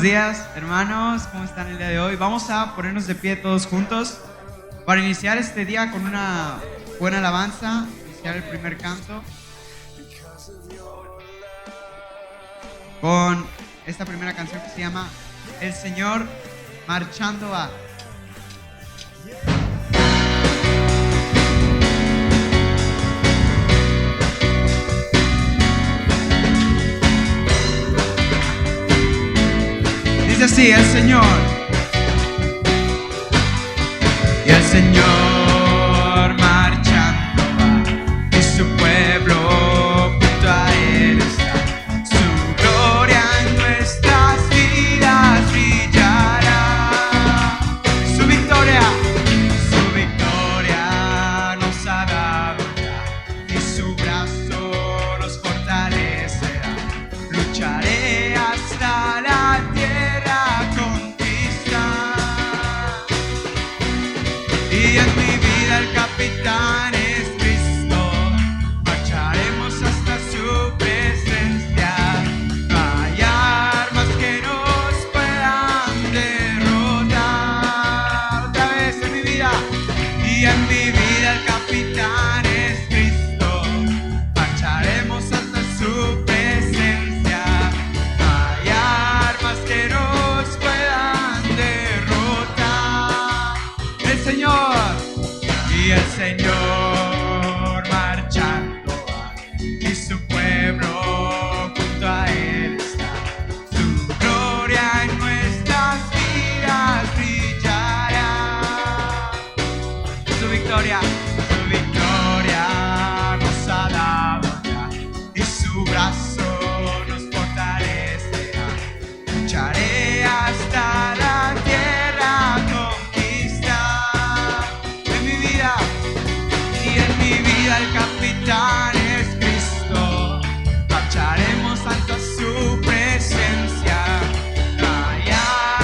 buenos días, hermanos. ¿Cómo están el día de hoy? Vamos a ponernos de pie todos juntos para iniciar este día con una buena alabanza, iniciar el primer canto con esta primera canción que se llama El Señor marchando va. Dice así, el Señor. Y el Señor marchando va, y su pueblo junto a Él está. Su gloria en nuestras vidas brillará. Su victoria nos ha dado ya, y su brazo nos fortalecerá. Lucharé hasta la tierra conquistar, y en mi vida el capitán es Cristo. Marcharemos hasta su presencia. No hay armas que nos puedan derrotar. Otra vez en mi vida, y en mi vida el capitán es Cristo. Marcharemos hasta su presencia. No hay armas que nos puedan derrotar. El Señor. Y el Señor marchando va, y su pueblo junto a Él está. Su gloria en nuestras vidas brillará. Su victoria nos ha dado ya, y su brazo nos fortalecerá. Lucharé hasta la tierra conquistar. En mi vida, y en mi vida el capitán es Cristo. Marcharemos ante su presencia. No hay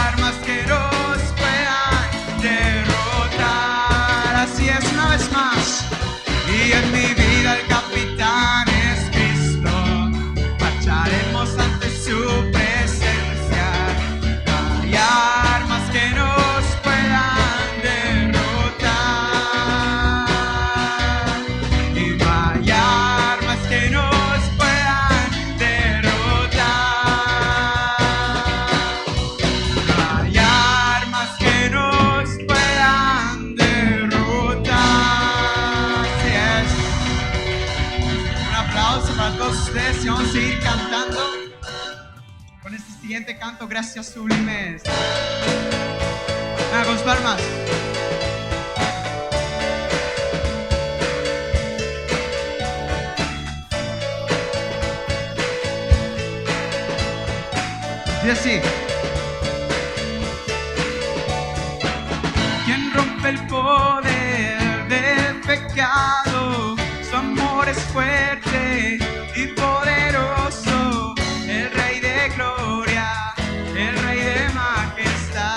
armas que nos puedan derrotar. Así es, una vez más. Y en mi vida el capitán es Cristo. Marcharemos ante su presencia. No hay armas que nos puedan derrotar. Y no hay armas que nos puedan derrotar. No hay armas que nos puedan derrotar. Así es. Un aplauso para todos ustedes, y vamos a seguir cantando con este siguiente canto, Gracias Sublimes. Con sus palmas. Dice así. Quien rompe el poder del pecado, su amor es fuerte y poderoso. El Rey de gloria, el Rey de majestad.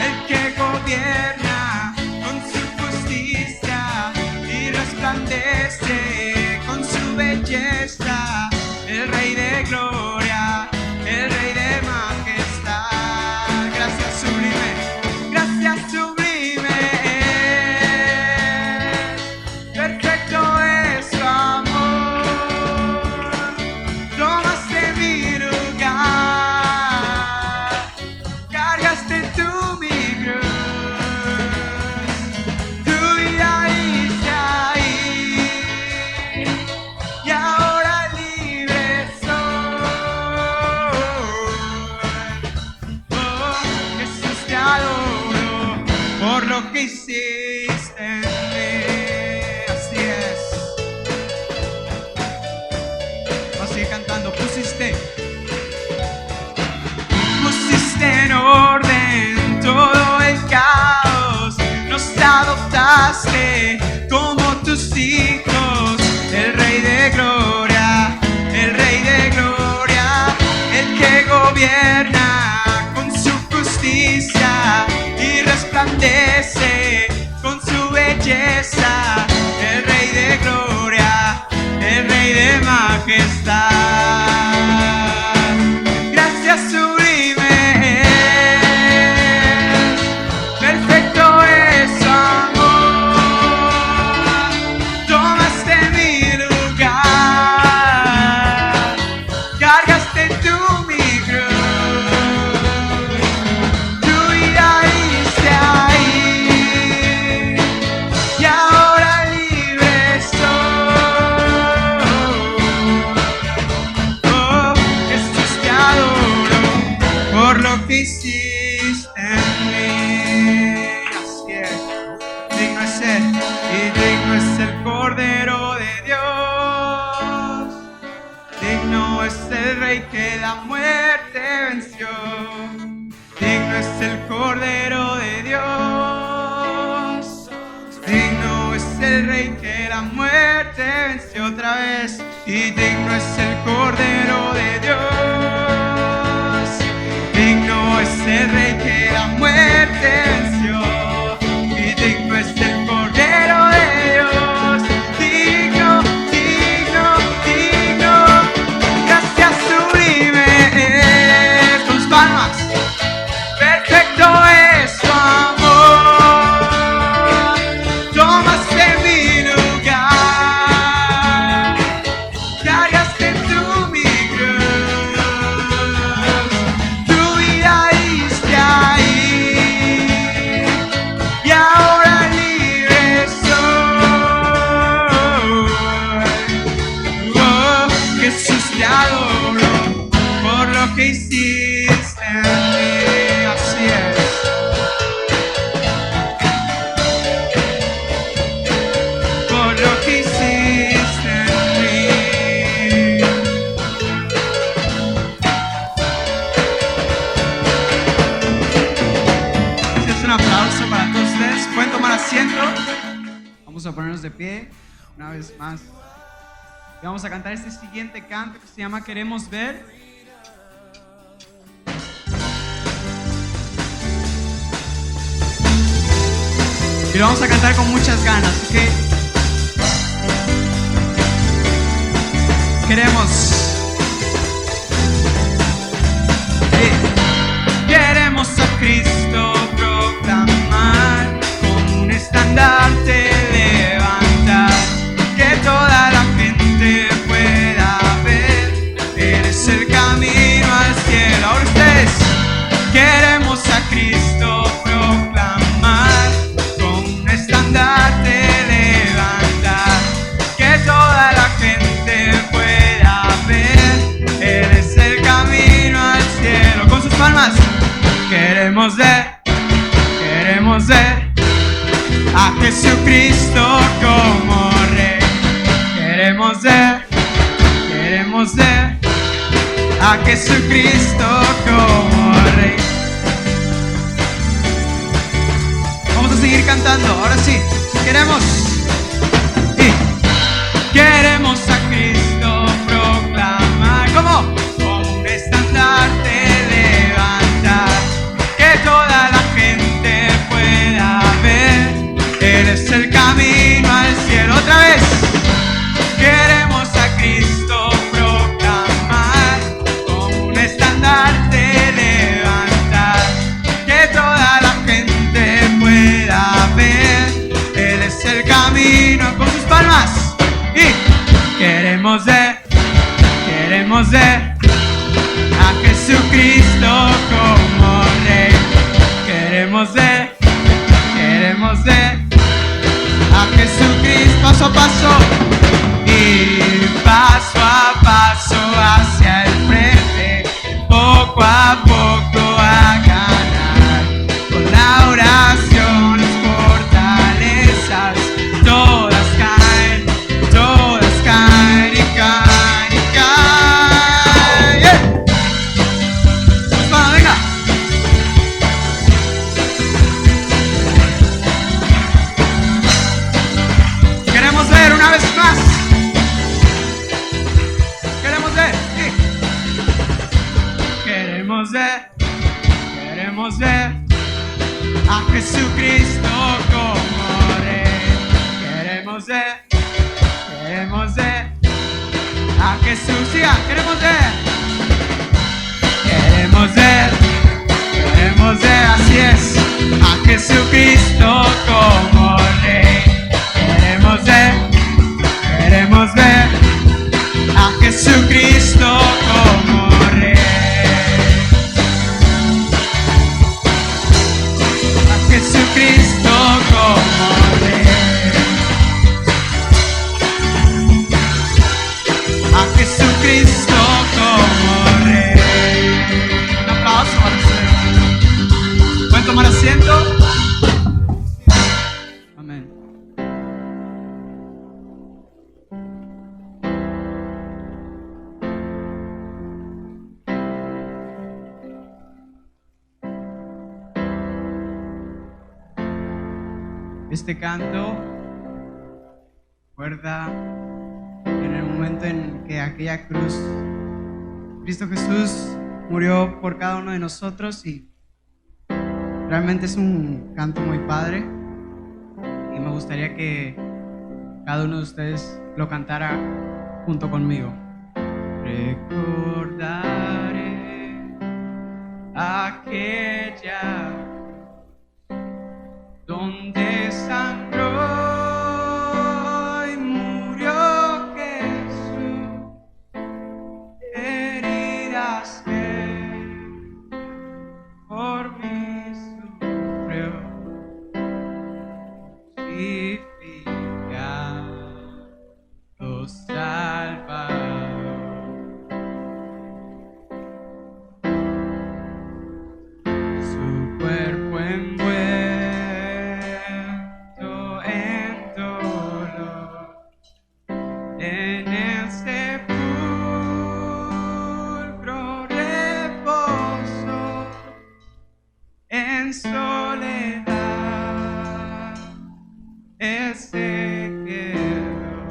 El que gobierna con su justicia y resplandece con su belleza. El Rey de gloria, el Rey de majestad. Gracias sublime, gracias sublime. Perfecto es su amor. Tomaste mi lugar, cargaste tú mi cruz. Tu vida hice ahí, y ahora libre soy. Oh, Jesús, te adoro por lo que hiciste en mí. Así es. Vamos a seguir cantando. Pusiste en orden todo el caos. Nos adoptaste como tus hijos. El Rey de gloria, el Rey de gloria. El que gobierna con su justicia y resplandece con su belleza. El Rey de gloria, el el Rey de majestad. Gracias sublime es, perfecto es su amor. Tomaste mi lugar, cargaste tú mi cruz, tu vida diste ahí, y ahora libre soy. Oh, Jesús, te adoro por lo que hiciste en mí. Así es, digno es Él y digno es el Cordero de Dios. Digno es el Rey que la muerte venció. Digno es el Cordero de Dios. Digno es el Rey que la muerte venció otra vez. Y digno es el Cordero de Dios. Digno es el Rey que la muerte venció. Y digno es el Cordero de Dios. Digno, digno, digno. Gracias sublime es. Con sus palmas. Perfecto es su amor. Tomaste mi lugar, cargaste tú mi cruz, tu vida diste ahí, y ahora libre soy. Oh, Jesús, te adoro por lo que hiciste en mí. Así es. Por lo que hiciste en mí. Este es un aplauso para todos ustedes. Pueden tomar asiento. Vamos a ponernos de pie una vez más. Y vamos a cantar este siguiente canto que se llama Queremos Ver. Y lo vamos a cantar con muchas ganas, ¿ok? Queremos. Queremos a Cristo proclamar, con un estandarte levantar, que toda la gente pueda ver. Él es el camino al cielo. Ahora ustedes. Queremos a Cristo proclamar, con un estandarte levantar, que toda la gente pueda ver. Él es el camino al cielo. Con sus palmas. Queremos ver a Jesucristo como Rey. Queremos ver a Jesucristo como Rey. Vamos a seguir cantando, ahora sí. Queremos a Cristo proclamar. ¿Cómo? Como un estandarte levantar, que toda la gente pueda ver. Él es el camino al cielo. Otra vez. Queremos a Cristo proclamar, como un estandarte levantar, que toda la gente pueda ver. Él es el camino. Con sus palmas. Y queremos ver a Jesucristo como Rey. Queremos ver a Jesucristo paso a paso. Y paso a paso hacia el frente, poco a poco a ganar, con la oración las fortalezas todas caen y caen y caen. ¡Yeah! Pues bueno, venga. Queremos ver una vez más. Queremos ver a Jesucristo como Rey. Queremos ver a Jesús, siga, queremos ver. Queremos ver, así es, a Jesucristo como Rey. Queremos ver a Jesucristo como Rey. A Jesucristo como Rey. A Jesucristo como Rey. Un aplauso para el Señor. ¿Pueden tomar asiento? Amén. Este canto recuerda en el momento en que aquella cruz, Cristo Jesús murió por cada uno de nosotros, y realmente es un canto muy padre, y me gustaría que cada uno de ustedes lo cantara junto conmigo. Recordaré aquella donde sangró y murió Jesús, heridas que por mí sufrió, crucificado, salvador. Su cuerpo envuelto en dolor, en el sepulcro reposó, en soledad Él se quedó.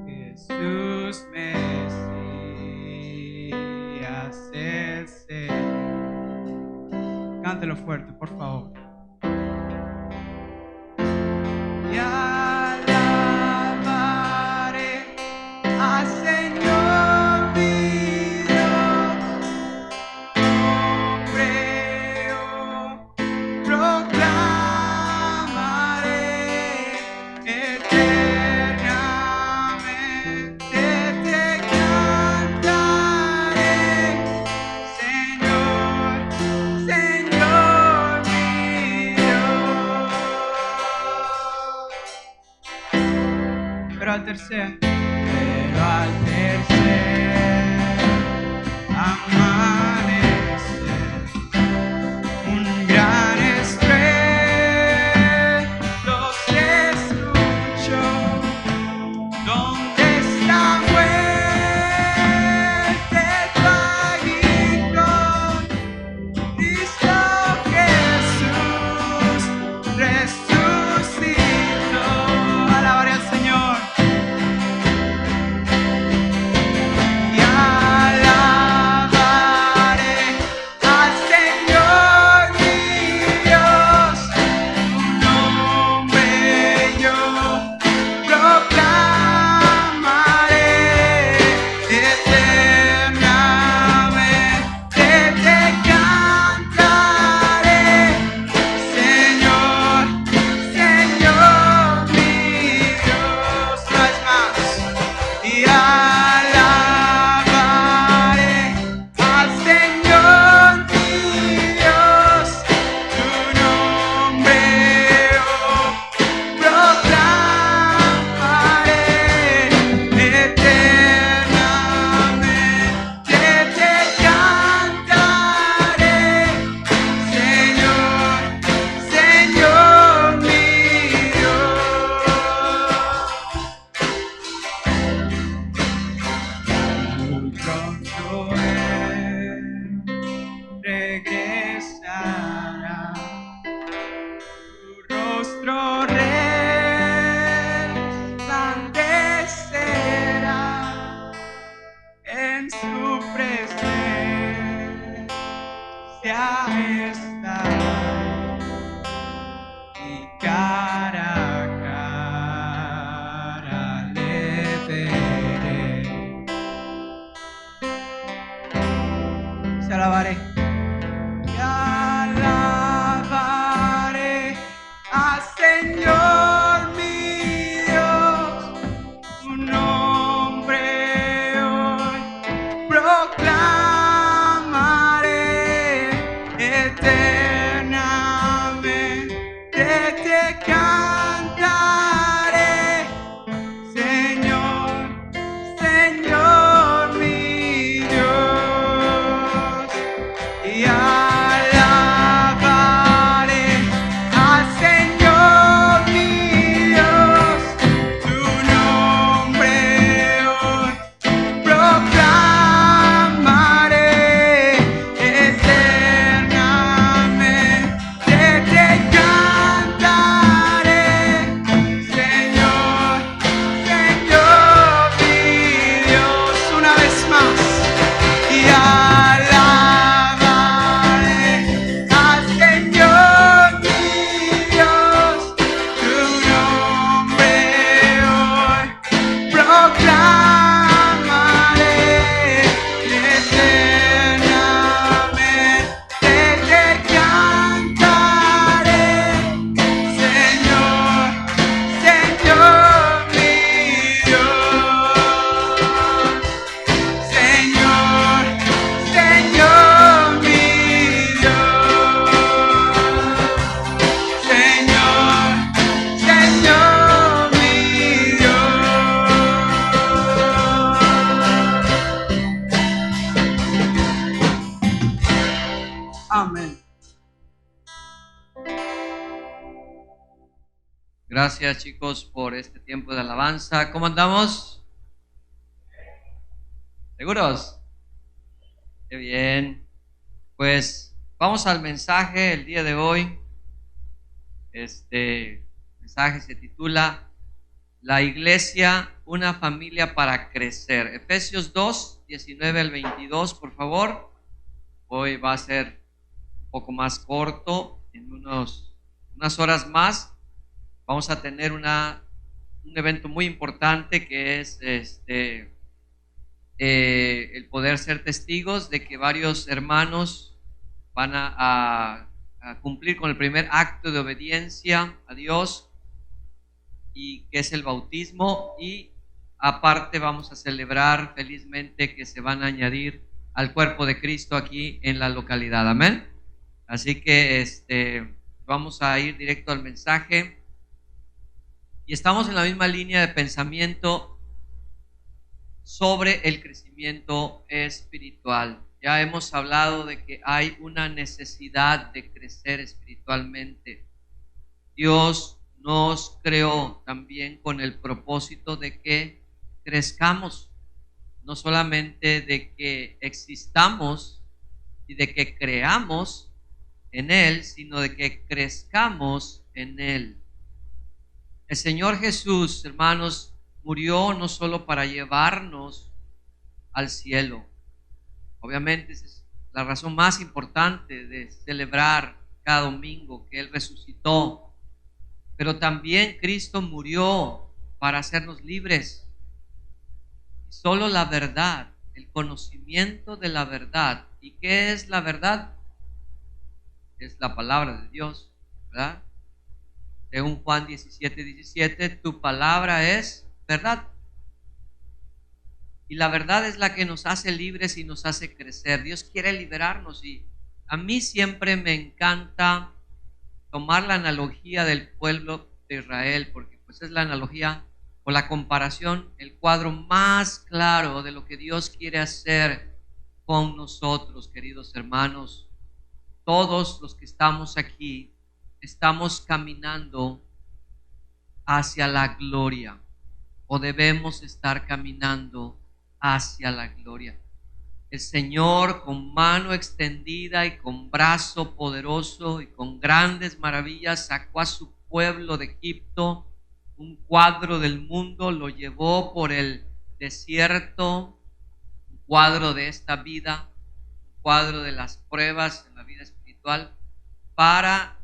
Jesús Mesías, el Señor. Cántelo fuerte, por favor. Y alabaré al Señor mi Dios, creo, proclamaré eternamente, te cantaré, Señor, Señor mi Dios. Pero al tercer amanecer, un gran estruendo se escuchó. ¿Dónde está muerte tu aguijón? Cristo Jesús resucitó. Alabaré al Señor. Y alabaré al Señor mi Dios, tu nombre yo proclamaré eternamente, te cantaré, Señor, Señor mi Dios. Una vez más. Y alabaré al Señor mi Dios, tu nombre oh, proclamaré eternamente, te cantaré, Señor, Señor mi Dios. Muy pronto Él regresará, tu rostro resplandecerá, en su presencia estará, y cara a cara le veré. Gracias, chicos, por este tiempo de alabanza. ¿Cómo andamos? ¿Seguros? Qué bien. Pues vamos al mensaje el día de hoy. Este mensaje se titula La iglesia, una familia para crecer. Efesios 2, 19 al 22, por favor. Hoy va a ser un poco más corto, en unas horas más. Vamos a tener un evento muy importante que es el poder ser testigos de que varios hermanos van a cumplir con el primer acto de obediencia a Dios, y que es el bautismo, y aparte vamos a celebrar felizmente que se van a añadir al cuerpo de Cristo aquí en la localidad. Amén. Así que vamos a ir directo al mensaje, y estamos en la misma línea de pensamiento sobre el crecimiento espiritual. Ya hemos hablado de que hay una necesidad de crecer espiritualmente. Dios nos creó también con el propósito de que crezcamos, no solamente de que existamos y de que creamos en Él, sino de que crezcamos en Él. El Señor Jesús, hermanos, murió no solo para llevarnos al cielo. Obviamente esa es la razón más importante de celebrar cada domingo, que Él resucitó. Pero también Cristo murió para hacernos libres. Solo la verdad, el conocimiento de la verdad. ¿Y qué es la verdad? Es la palabra de Dios, ¿verdad? Según Juan 17:17, tu palabra es verdad. Y la verdad es la que nos hace libres y nos hace crecer. Dios quiere liberarnos, y a mí siempre me encanta tomar la analogía del pueblo de Israel, porque pues es la analogía o la comparación, el cuadro más claro de lo que Dios quiere hacer con nosotros, queridos hermanos. Todos los que estamos aquí estamos caminando hacia la gloria, o debemos estar caminando hacia la gloria. El Señor, con mano extendida y con brazo poderoso y con grandes maravillas, sacó a su pueblo de Egipto. Un cuadro del mundo lo llevó por el desierto, un cuadro de esta vida, un cuadro de las pruebas en la vida espiritual, para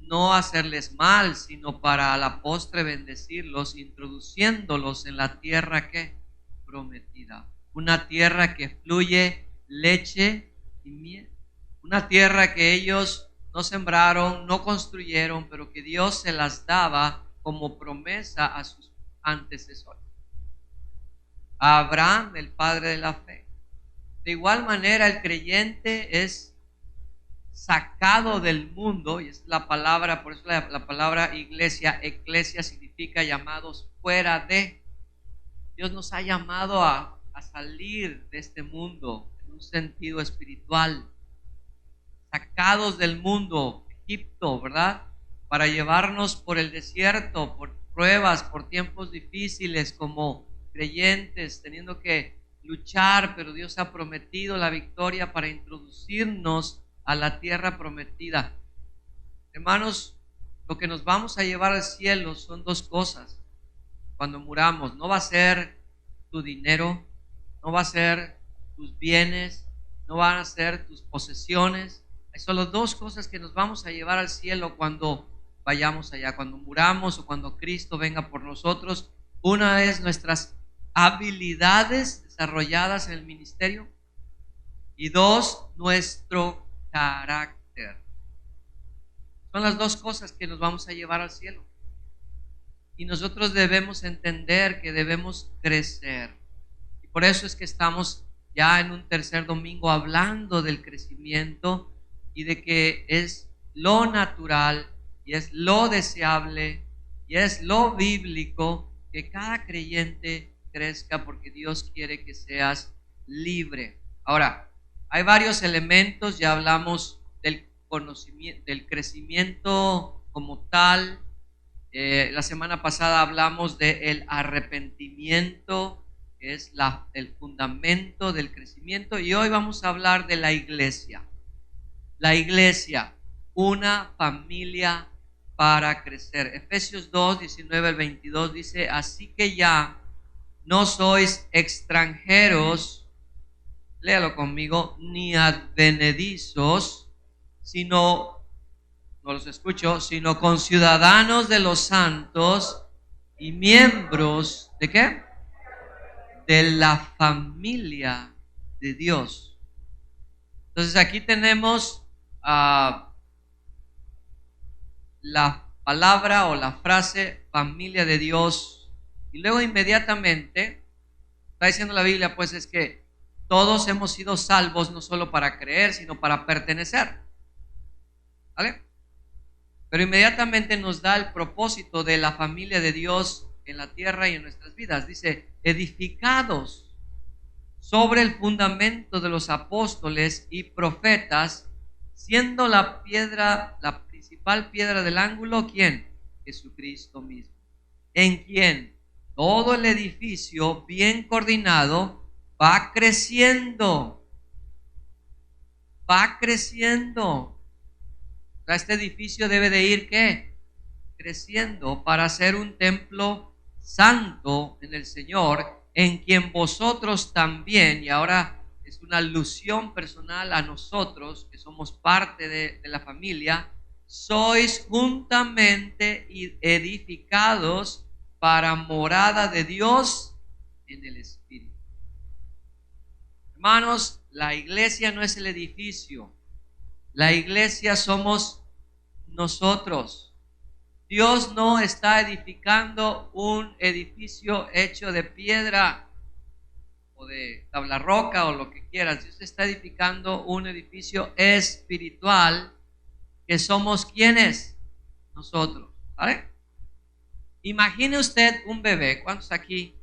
no hacerles mal, sino para a la postre bendecirlos, introduciéndolos en la tierra que prometida. Una tierra que fluye leche y miel. Una tierra que ellos no sembraron, no construyeron, pero que Dios se las daba como promesa a sus antecesores. A Abraham, el padre de la fe. De igual manera, el creyente es sacado del mundo, y es la palabra, por eso la palabra iglesia, eclesia, significa llamados fuera de. Dios nos ha llamado a salir de este mundo en un sentido espiritual, sacados del mundo, Egipto, ¿verdad? Para llevarnos por el desierto, por pruebas, por tiempos difíciles como creyentes, teniendo que luchar, pero Dios ha prometido la victoria para introducirnos a la tierra prometida. Hermanos, lo que nos vamos a llevar al cielo son dos cosas. Cuando muramos, no va a ser tu dinero, no va a ser tus bienes, no van a ser tus posesiones. Hay solo dos cosas que nos vamos a llevar al cielo cuando vayamos allá, cuando muramos o cuando Cristo venga por nosotros. Una es nuestras habilidades desarrolladas en el ministerio, y dos, nuestro carácter. Son las dos cosas que nos vamos a llevar al cielo. Y nosotros debemos entender que debemos crecer. Y por eso es que estamos ya en un tercer domingo hablando del crecimiento, y de que es lo natural y es lo deseable y es lo bíblico que cada creyente crezca, porque Dios quiere que seas libre. Ahora, hay varios elementos. Ya hablamos del conocimiento, del crecimiento como tal, La semana pasada hablamos de el arrepentimiento, que es el fundamento del crecimiento, y hoy vamos a hablar de la iglesia. La iglesia, una familia para crecer. Efesios 2, 19 al 22 dice: así que ya no sois extranjeros, léalo conmigo, ni advenedizos, sino, no los escucho, sino conciudadanos de los santos y miembros, ¿de qué? De la familia de Dios. Entonces aquí tenemos la palabra o la frase familia de Dios, y luego inmediatamente está diciendo la Biblia, pues es que todos hemos sido salvos no solo para creer, sino para pertenecer, ¿vale? Pero inmediatamente nos da el propósito de la familia de Dios en la tierra y en nuestras vidas. Dice: edificados sobre el fundamento de los apóstoles y profetas, siendo la principal piedra del ángulo, ¿quién? Jesucristo mismo, en quien todo el edificio bien coordinado va creciendo. O sea, este edificio debe de ir, ¿qué? Creciendo para ser un templo santo en el Señor, en quien vosotros también, y ahora es una alusión personal a nosotros que somos parte de la familia, sois juntamente edificados para morada de Dios en el Espíritu. Hermanos, la iglesia no es el edificio, la iglesia somos nosotros. Dios no está edificando un edificio hecho de piedra o de tabla roca o lo que quieras. Dios está edificando un edificio espiritual, que somos ¿quiénes? Nosotros, ¿vale? Imagine usted un bebé. ¿Cuántos aquí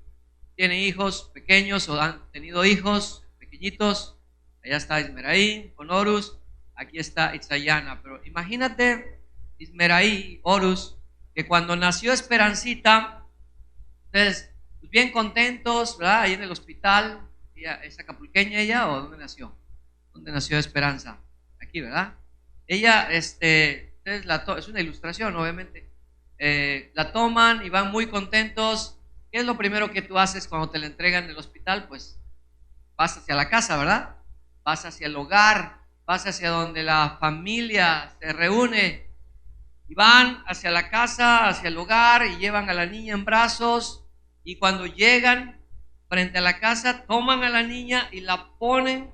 tienen hijos pequeños o han tenido hijos pequeñitos? Allá está Ismeraí con Horus, aquí está Itzayana. Pero imagínate Ismeraí, Horus, que cuando nació Esperancita, ustedes pues bien contentos, ¿verdad? Ahí en el hospital. ¿Es acapulqueña ella o dónde nació? ¿Dónde nació Esperanza? Aquí, ¿verdad? Ella, ustedes es una ilustración, obviamente. La toman y van muy contentos. ¿Qué es lo primero que tú haces cuando te la entregan en el hospital? Pues vas hacia la casa, ¿verdad? Vas hacia el hogar, vas hacia donde la familia se reúne, y van hacia la casa, hacia el hogar, y llevan a la niña en brazos, y cuando llegan frente a la casa, toman a la niña y la ponen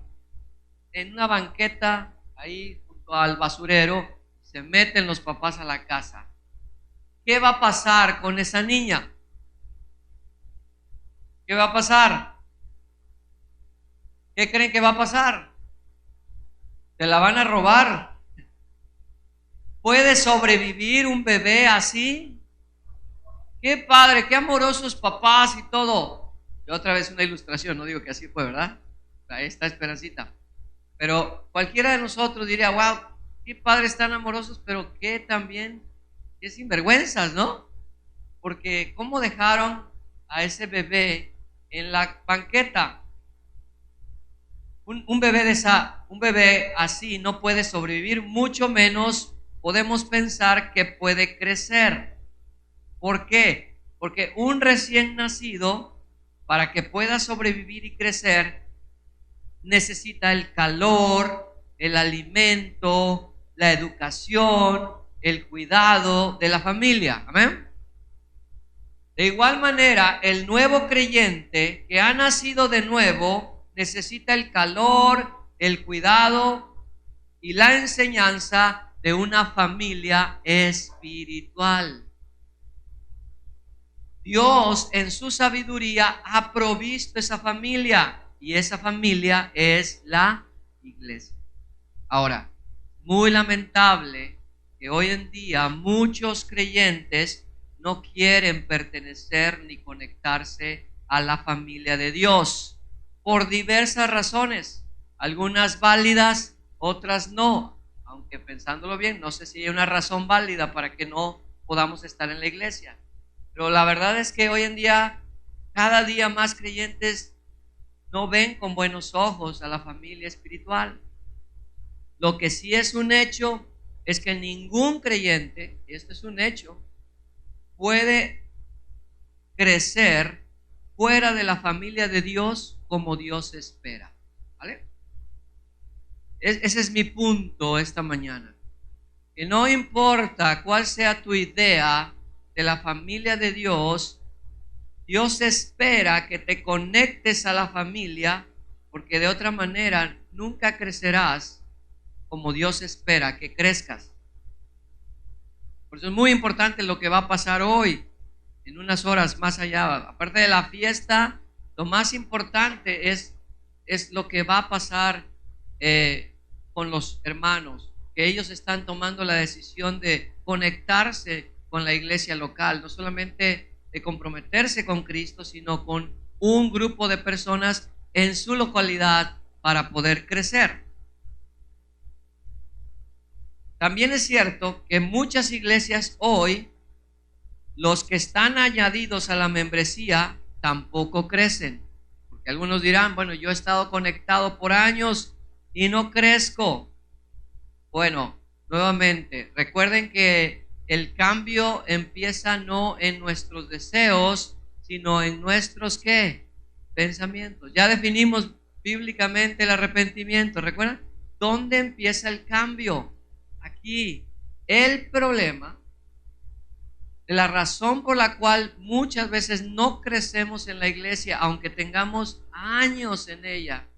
en una banqueta ahí junto al basurero. Se meten los papás a la casa. ¿Qué va a pasar con esa niña? ¿Qué va a pasar? ¿Qué creen que va a pasar? Te la van a robar. ¿Puede sobrevivir un bebé así? Qué padre, qué amorosos papás y todo. Y otra vez una ilustración, no digo que así fue, ¿verdad? Ahí está Esperancita. Pero cualquiera de nosotros diría: wow, qué padres tan amorosos, pero qué también, qué sinvergüenzas, ¿no? Porque ¿cómo dejaron a ese bebé en la banqueta? Un bebé así no puede sobrevivir, mucho menos podemos pensar que puede crecer. ¿Por qué? Porque un recién nacido, para que pueda sobrevivir y crecer, necesita el calor, el alimento, la educación, el cuidado de la familia. Amén. De igual manera, el nuevo creyente que ha nacido de nuevo necesita el calor, el cuidado y la enseñanza de una familia espiritual. Dios en su sabiduría ha provisto esa familia, y esa familia es la iglesia. Ahora, muy lamentable que hoy en día muchos creyentes no quieren pertenecer ni conectarse a la familia de Dios por diversas razones, algunas válidas, otras no, aunque pensándolo bien, no sé si hay una razón válida para que no podamos estar en la iglesia. Pero la verdad es que hoy en día, cada día más creyentes no ven con buenos ojos a la familia espiritual. Lo que sí es un hecho es que ningún creyente, y esto es un hecho, puede crecer fuera de la familia de Dios como Dios espera. ¿Vale? Ese es mi punto esta mañana. Que no importa cuál sea tu idea de la familia de Dios, Dios espera que te conectes a la familia, porque de otra manera nunca crecerás como Dios espera que crezcas. Por eso es muy importante lo que va a pasar hoy, en unas horas más allá. Aparte de la fiesta, lo más importante es lo que va a pasar con los hermanos, que ellos están tomando la decisión de conectarse con la iglesia local, no solamente de comprometerse con Cristo, sino con un grupo de personas en su localidad para poder crecer. También es cierto que muchas iglesias hoy, los que están añadidos a la membresía tampoco crecen. Porque algunos dirán, bueno, yo he estado conectado por años y no crezco. Bueno, nuevamente, recuerden que el cambio empieza no en nuestros deseos, sino en nuestros, ¿qué? Pensamientos. Ya definimos bíblicamente el arrepentimiento, ¿recuerdan? ¿Dónde empieza el cambio? Aquí. El problema, la razón por la cual muchas veces no crecemos en la iglesia, aunque tengamos años en ella,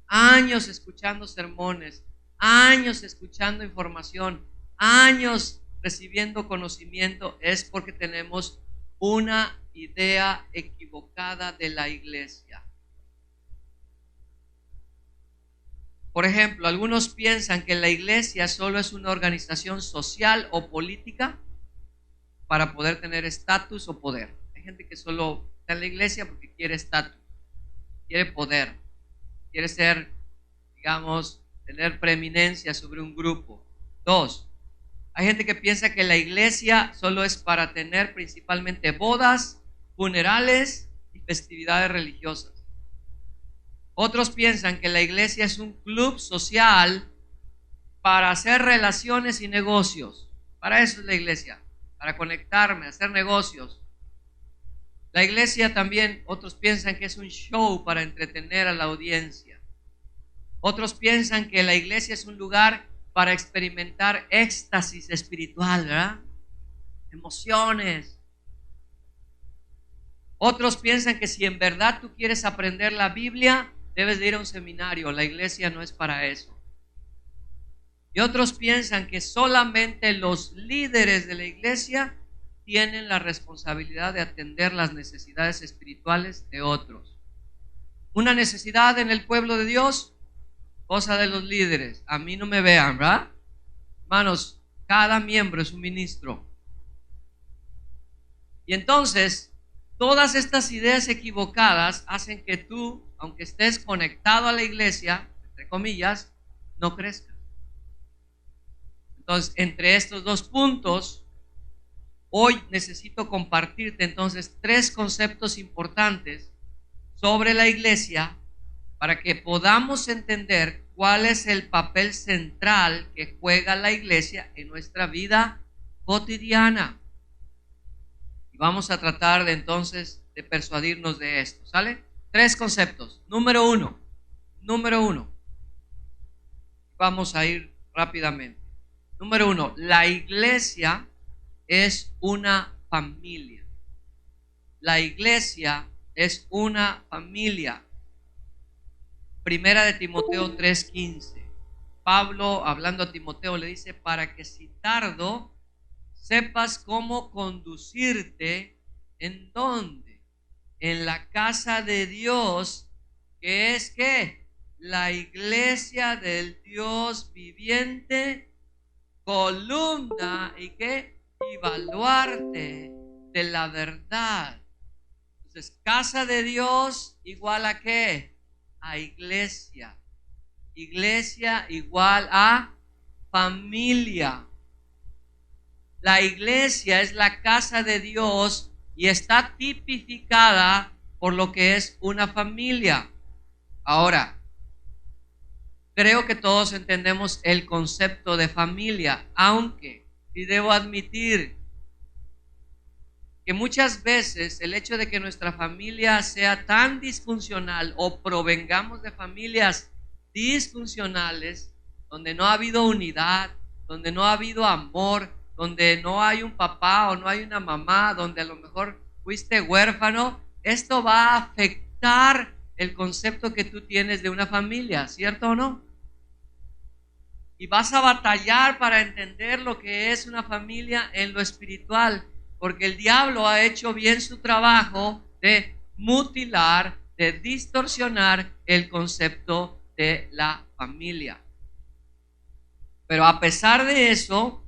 años escuchando sermones, años escuchando información, años recibiendo conocimiento, es porque tenemos una idea equivocada de la iglesia. Por ejemplo, algunos piensan que la iglesia solo es una organización social o política para poder tener estatus o poder. Hay gente que solo está en la iglesia porque quiere estatus, quiere poder, quiere ser, digamos, tener preeminencia sobre un grupo. Dos, hay gente que piensa que la iglesia solo es para tener principalmente bodas, funerales y festividades religiosas. Otros piensan que la iglesia es un club social para hacer relaciones y negocios. Para eso es la iglesia, para conectarme, hacer negocios. La iglesia también, otros piensan que es un show para entretener a la audiencia. Otros piensan que la iglesia es un lugar para experimentar éxtasis espiritual, ¿verdad? Emociones. Otros piensan que si en verdad tú quieres aprender la Biblia, debes de ir a un seminario. La iglesia no es para eso. Y otros piensan que solamente los líderes de la iglesia tienen la responsabilidad de atender las necesidades espirituales de otros. Una necesidad en el pueblo de Dios, cosa de los líderes. A mí no me vean, ¿verdad? Hermanos, cada miembro es un ministro. Y entonces, todas estas ideas equivocadas hacen que tú, aunque estés conectado a la iglesia, entre comillas, no crezcas. Entonces, entre estos dos puntos, hoy necesito compartirte entonces 3 conceptos importantes sobre la iglesia para que podamos entender cuál es el papel central que juega la iglesia en nuestra vida cotidiana. Y vamos a tratar de entonces de persuadirnos de esto, ¿sale? 3 conceptos. Número uno. Vamos a ir rápidamente. Número 1, la iglesia es una familia. La iglesia es una familia. Primera de Timoteo 3:15. Pablo, hablando a Timoteo, le dice, para que si tardo, sepas cómo conducirte, ¿en dónde? En la casa de Dios, que es, ¿qué? La iglesia del Dios viviente, columna y qué, y baluarte de la verdad. Entonces, casa de Dios igual a qué, a iglesia. Iglesia igual a familia. La iglesia es la casa de Dios y está tipificada por lo que es una familia. Ahora, creo que todos entendemos el concepto de familia, aunque sí debo admitir que muchas veces el hecho de que nuestra familia sea tan disfuncional o provengamos de familias disfuncionales, donde no ha habido unidad, donde no ha habido amor, donde no hay un papá o no hay una mamá, donde a lo mejor fuiste huérfano, esto va a afectar el concepto que tú tienes de una familia, ¿cierto o no? Y vas a batallar para entender lo que es una familia en lo espiritual, porque el diablo ha hecho bien su trabajo de mutilar, de distorsionar el concepto de la familia. Pero a pesar de eso,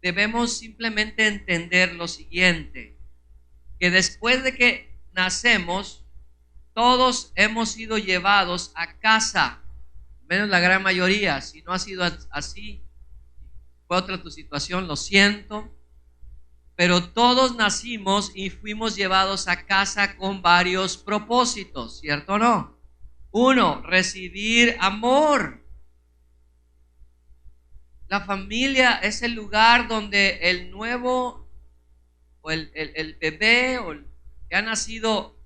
debemos simplemente entender lo siguiente, que después de que nacemos, todos hemos sido llevados a casa, menos la gran mayoría. Si no ha sido así, fue otra tu situación, lo siento, pero todos nacimos y fuimos llevados a casa con varios propósitos, ¿cierto o no? Uno, recibir amor. La familia es el lugar donde el nuevo o el bebé o el que ha nacido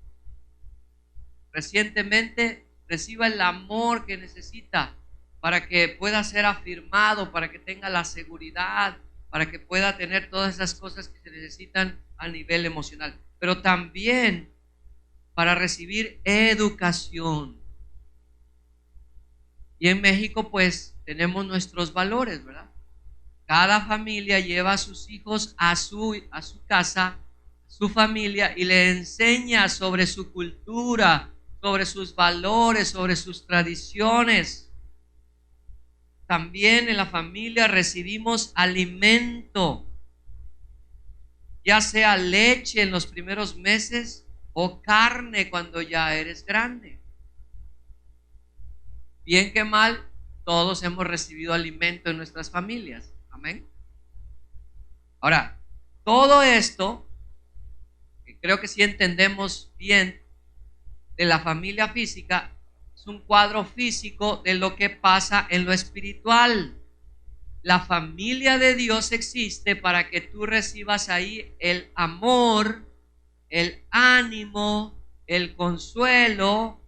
recientemente reciba el amor que necesita para que pueda ser afirmado, para que tenga la seguridad, para que pueda tener todas esas cosas que se necesitan a nivel emocional, pero también para recibir educación. Y en México pues tenemos nuestros valores, ¿verdad? Cada familia lleva a sus hijos a su casa, su familia, y le enseña sobre su cultura, sobre sus valores, sobre sus tradiciones. También en la familia recibimos alimento, ya sea leche en los primeros meses o carne cuando ya eres grande. Bien que mal, todos hemos recibido alimento en nuestras familias. Amén. Ahora, todo esto, que creo que sí entendemos bien de la familia física, es un cuadro físico de lo que pasa en lo espiritual. La familia de Dios existe para que tú recibas ahí el amor, el ánimo, el consuelo,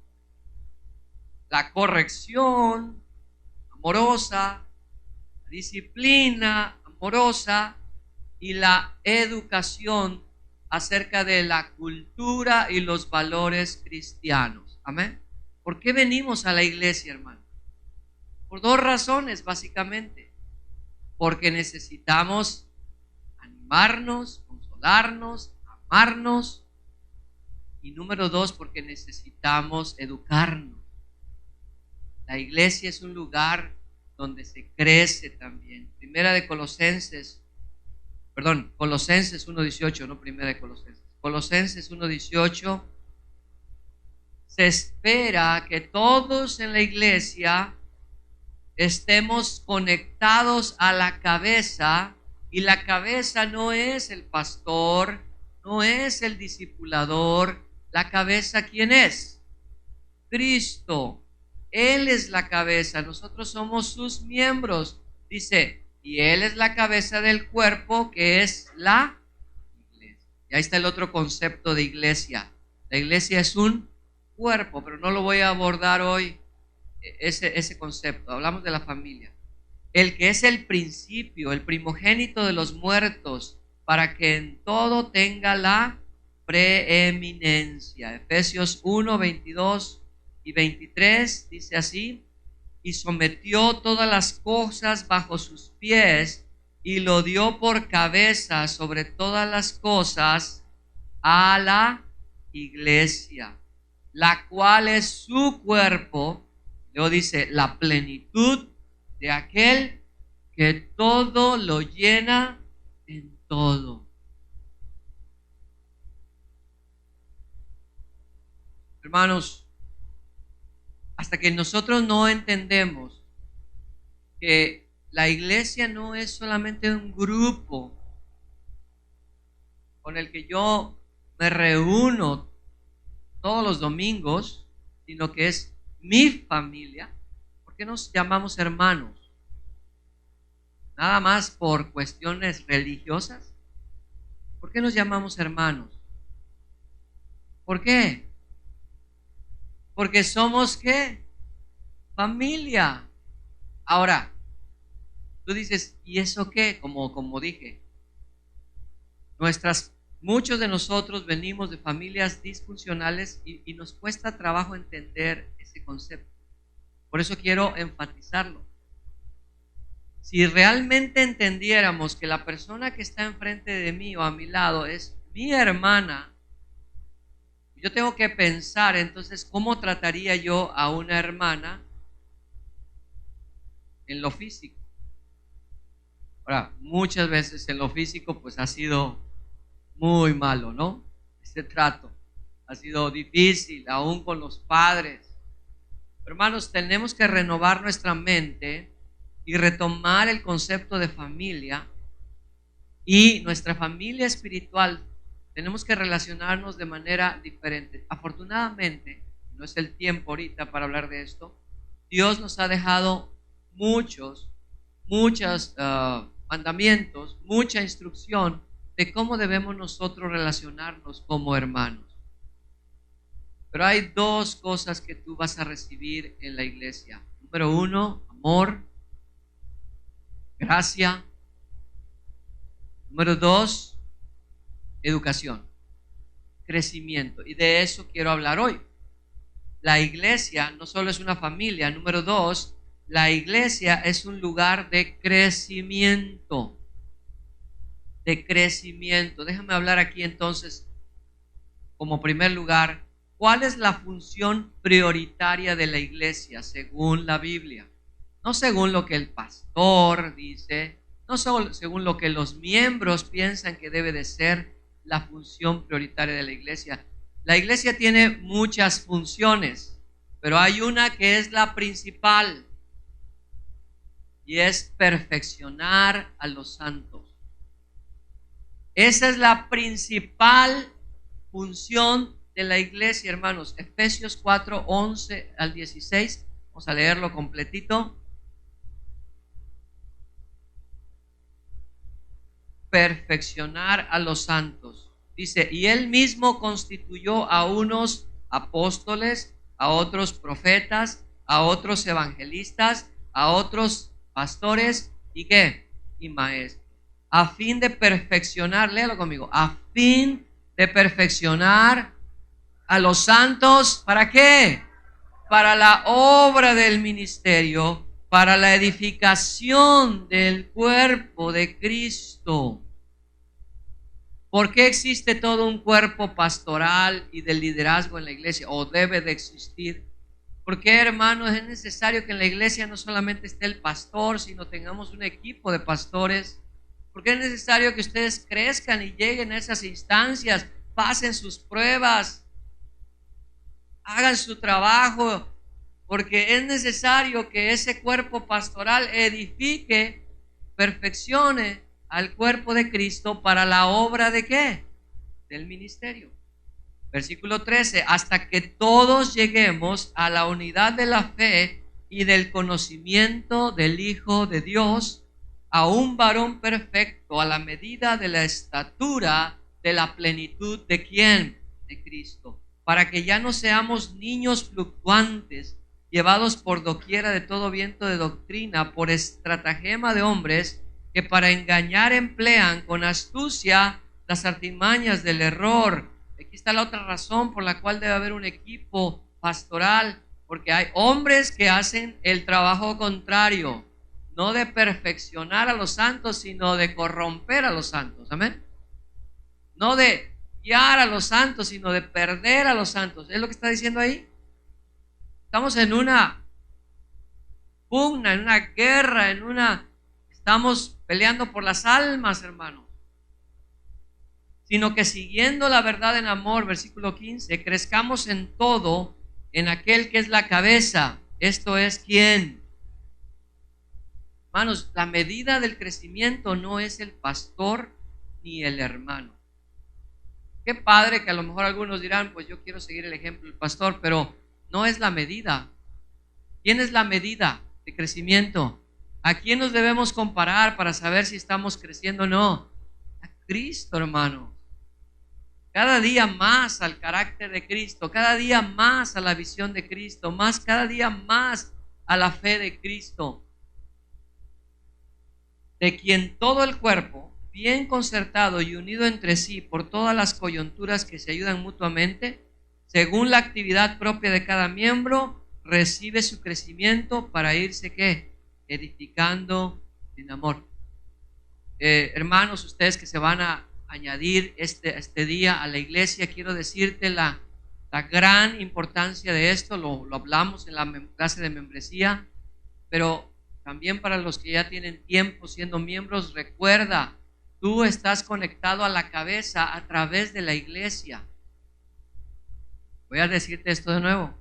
la corrección amorosa, la disciplina amorosa y la educación acerca de la cultura y los valores cristianos. Amén. ¿Por qué venimos a la iglesia, hermano? Por dos razones, básicamente. Porque necesitamos animarnos, consolarnos, amarnos. Y número dos, porque necesitamos educarnos. La iglesia es un lugar donde se crece también. Colosenses 1:18, no Primera de Colosenses. Colosenses 1:18. Se espera que todos en la iglesia estemos conectados a la cabeza, y la cabeza no es el pastor, no es el discipulador. La cabeza, ¿quién es? Cristo. Él es la cabeza, nosotros somos sus miembros. Dice, y Él es la cabeza del cuerpo, que es la iglesia. Y ahí está el otro concepto de iglesia. La iglesia es un cuerpo, pero no lo voy a abordar hoy, ese concepto. Hablamos de la familia. El que es el principio, el primogénito de los muertos, para que en todo tenga la preeminencia. Efesios 1:22 y 23 dice así: y sometió todas las cosas bajo sus pies y lo dio por cabeza sobre todas las cosas a la iglesia, la cual es su cuerpo. Luego dice, la plenitud de aquel que todo lo llena en todo. Hermanos, hasta que nosotros no entendemos que la iglesia no es solamente un grupo con el que yo me reúno todos los domingos, sino que es mi familia, ¿por qué nos llamamos hermanos? ¿Nada más por cuestiones religiosas? ¿Por qué nos llamamos hermanos? ¿Por qué? Porque somos ¿qué? Familia. Ahora, tú dices, ¿y eso qué? Como dije, muchos de nosotros venimos de familias disfuncionales y nos cuesta trabajo entender ese concepto. Por eso quiero enfatizarlo. Si realmente entendiéramos que la persona que está enfrente de mí o a mi lado es mi hermana, yo tengo que pensar entonces cómo trataría yo a una hermana en lo físico. Ahora, muchas veces en lo físico pues ha sido muy malo, ¿no? Este trato ha sido difícil, aún con los padres. Pero, hermanos, tenemos que renovar nuestra mente y retomar el concepto de familia y nuestra familia espiritual. Tenemos que relacionarnos de manera diferente. Afortunadamente, no es el tiempo ahorita para hablar de esto. Dios nos ha dejado muchos mandamientos, mucha instrucción de cómo debemos nosotros relacionarnos como hermanos. Pero hay dos cosas que tú vas a recibir en la iglesia. Número uno, amor, gracia. Número dos, educación, crecimiento. Y de eso quiero hablar hoy. La iglesia no solo es una familia. Número dos, la iglesia es un lugar de crecimiento. De crecimiento. Déjame hablar aquí entonces, como primer lugar, ¿cuál es la función prioritaria de la iglesia según la Biblia? No según lo que el pastor dice, no solo según lo que los miembros piensan que debe de ser la función prioritaria de la iglesia. La iglesia tiene muchas funciones, pero hay una que es la principal y es perfeccionar a los santos. Esa es la principal función de la iglesia, hermanos. Efesios 4, 11 al 16. Vamos a leerlo completito. Perfeccionar a los santos. Dice, y él mismo constituyó a unos apóstoles, a otros profetas, a otros evangelistas, a otros pastores y ¿qué? Y maestros. A fin de perfeccionar, léalo conmigo, a fin de perfeccionar a los santos, ¿para qué? Para la obra del ministerio, para la edificación del cuerpo de Cristo. ¿Por qué existe todo un cuerpo pastoral y de liderazgo en la iglesia? ¿O debe de existir? Porque, hermanos, es necesario que en la iglesia no solamente esté el pastor, sino tengamos un equipo de pastores. Porque es necesario que ustedes crezcan y lleguen a esas instancias, pasen sus pruebas, hagan su trabajo, porque es necesario que ese cuerpo pastoral edifique, perfeccione al cuerpo de Cristo para la obra de ¿qué? Del ministerio. Versículo 13, hasta que todos lleguemos a la unidad de la fe y del conocimiento del Hijo de Dios, a un varón perfecto, a la medida de la estatura de la plenitud de ¿quién? De Cristo, para que ya no seamos niños fluctuantes, llevados por doquiera de todo viento de doctrina, por estratagema de hombres que para engañar emplean con astucia las artimañas del error. Aquí está la otra razón por la cual debe haber un equipo pastoral, porque hay hombres que hacen el trabajo contrario, no de perfeccionar a los santos, sino de corromper a los santos. Amén. No de guiar a los santos, sino de perder a los santos. ¿Es lo que está diciendo ahí? Estamos en una pugna, en una guerra, estamos peleando por las almas, hermanos. Sino que siguiendo la verdad en amor, versículo 15, crezcamos en todo en aquel que es la cabeza. Esto es ¿quién? Hermanos, la medida del crecimiento no es el pastor ni el hermano. Qué padre que a lo mejor algunos dirán, pues yo quiero seguir el ejemplo del pastor, pero no es la medida. ¿Quién es la medida de crecimiento? ¿A quién nos debemos comparar para saber si estamos creciendo o no? A Cristo, hermano. Cada día más al carácter de Cristo, cada día más a la visión de Cristo, cada día más a la fe de Cristo, de quien todo el cuerpo, bien concertado y unido entre sí por todas las coyunturas que se ayudan mutuamente, según la actividad propia de cada miembro, recibe su crecimiento para irse, ¿qué? Edificando en amor. Hermanos, ustedes que se van a añadir este día a la iglesia, quiero decirte la gran importancia de esto. Lo hablamos en la clase de membresía, pero también para los que ya tienen tiempo siendo miembros, recuerda, tú estás conectado a la cabeza a través de la iglesia. Voy a decirte esto de nuevo.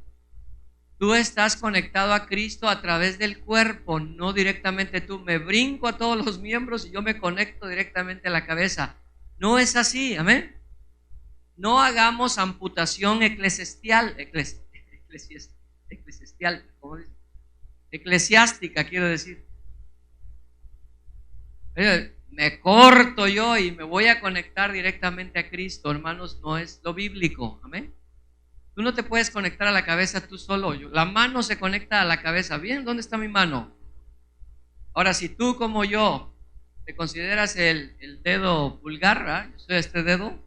Tú estás conectado a Cristo a través del cuerpo, no directamente tú. Me brinco a todos los miembros y yo me conecto directamente a la cabeza. No es así, amén. No hagamos amputación ¿cómo dice? Eclesiástica, quiero decir. Me corto yo y me voy a conectar directamente a Cristo, hermanos, no es lo bíblico, amén. Tú no te puedes conectar a la cabeza tú solo. La mano se conecta a la cabeza. Bien, ¿dónde está mi mano? Ahora, si tú como yo te consideras el dedo pulgar, ¿verdad? Yo soy este dedo.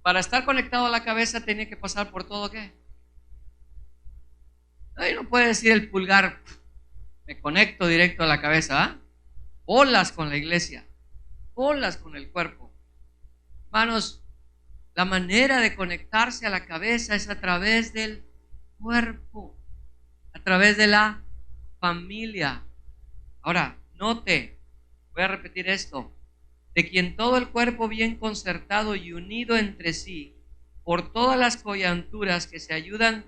Para estar conectado a la cabeza tenía que pasar por todo, ¿qué? Ahí no puede decir el pulgar, me conecto directo a la cabeza, ¿ah? Olas con la iglesia, olas con el cuerpo. Hermanos, la manera de conectarse a la cabeza es a través del cuerpo, a través de la familia. Ahora, note, voy a repetir esto, de quien todo el cuerpo bien concertado y unido entre sí, por todas las coyunturas que se ayudan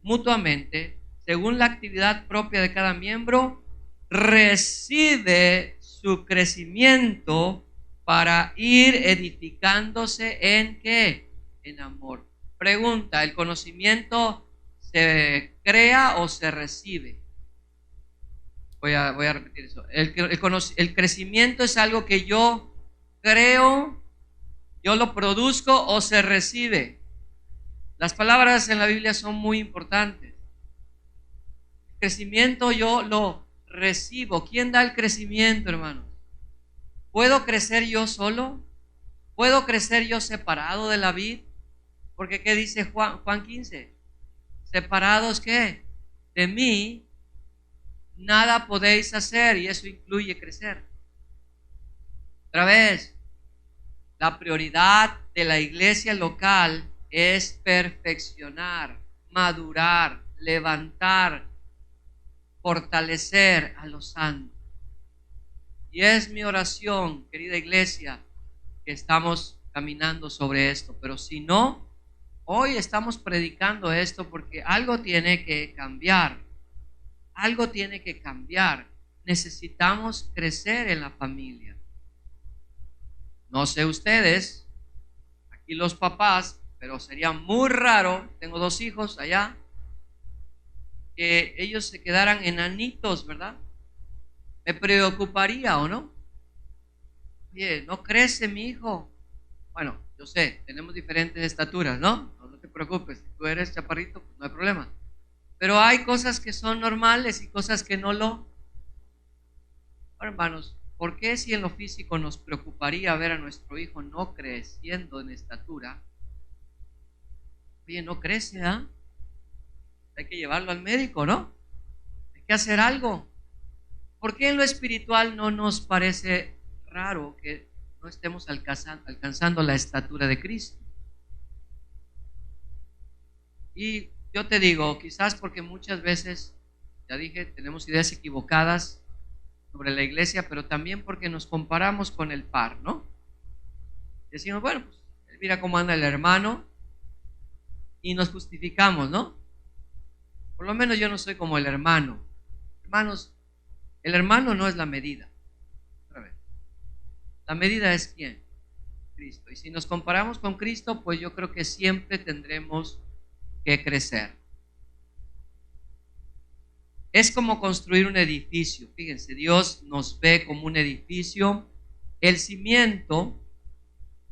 mutuamente, según la actividad propia de cada miembro, recibe su crecimiento para ir edificándose en ¿qué? En amor. Pregunta, ¿el conocimiento se crea o se recibe? Voy a repetir eso. El crecimiento es algo que yo creo, yo lo produzco o se recibe. Las palabras en la Biblia son muy importantes. El crecimiento yo lo recibo. ¿Quién da el crecimiento, hermanos? ¿Puedo crecer yo solo? ¿Puedo crecer yo separado de la vid? Porque ¿qué dice Juan 15? Separados, ¿qué? De mí, nada podéis hacer, y eso incluye crecer. Otra vez, la prioridad de la iglesia local es perfeccionar, madurar, levantar, fortalecer a los santos. Y es mi oración, querida iglesia, que estamos caminando sobre esto. Pero si no, hoy estamos predicando esto porque algo tiene que cambiar. Algo tiene que cambiar. Necesitamos crecer en la familia. No sé ustedes, aquí los papás, pero sería muy raro, tengo 2 hijos allá, que ellos se quedaran enanitos, ¿verdad? Me preocuparía, ¿o no? Oye, ¿no crece mi hijo? Bueno, yo sé, tenemos diferentes estaturas, ¿no? No te preocupes, si tú eres chaparrito, pues no hay problema. Pero hay cosas que son normales y cosas que no lo. Ahora, hermanos, ¿por qué si en lo físico nos preocuparía ver a nuestro hijo no creciendo en estatura? Oye, no crece, ¿ah? Hay que llevarlo al médico, ¿no? Hay que hacer algo. ¿Por qué en lo espiritual no nos parece raro que no estemos alcanzando la estatura de Cristo? Y yo te digo, quizás porque muchas veces, ya dije, tenemos ideas equivocadas sobre la iglesia, pero también porque nos comparamos con el par, ¿no? Decimos, bueno, pues mira cómo anda el hermano y nos justificamos, ¿no? Por lo menos yo no soy como el hermano. Hermanos, el hermano no es la medida. Otra vez. La medida es ¿quién? Cristo. Y si nos comparamos con Cristo, pues yo creo que siempre tendremos que crecer. Es como construir un edificio. Fíjense, Dios nos ve como un edificio. El cimiento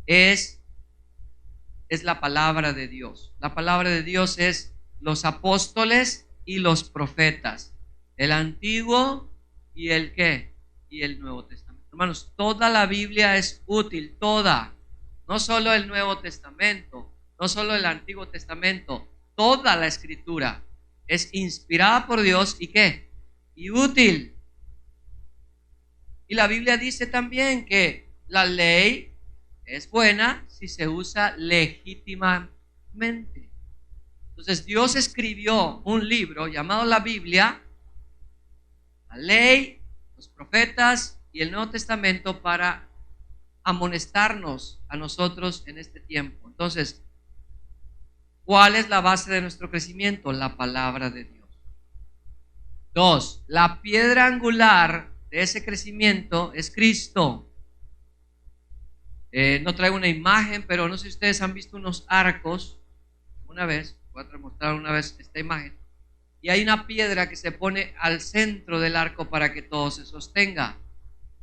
es la palabra de Dios. La palabra de Dios es los apóstoles y los profetas. El Antiguo y el ¿qué? Y el Nuevo Testamento. Hermanos, toda la Biblia es útil, toda. No solo el Nuevo Testamento, no solo el Antiguo Testamento, toda la Escritura es inspirada por Dios y ¿qué? Y útil. Y la Biblia dice también que la ley es buena si se usa legítimamente. Entonces Dios escribió un libro llamado la Biblia, la ley, los profetas y el Nuevo Testamento para amonestarnos a nosotros en este tiempo. Entonces, ¿cuál es la base de nuestro crecimiento? La palabra de Dios. 2, la piedra angular de ese crecimiento es Cristo. No traigo una imagen, pero no sé si ustedes han visto unos arcos. Una vez, voy a mostrar una vez esta imagen. Y hay una piedra que se pone al centro del arco para que todo se sostenga.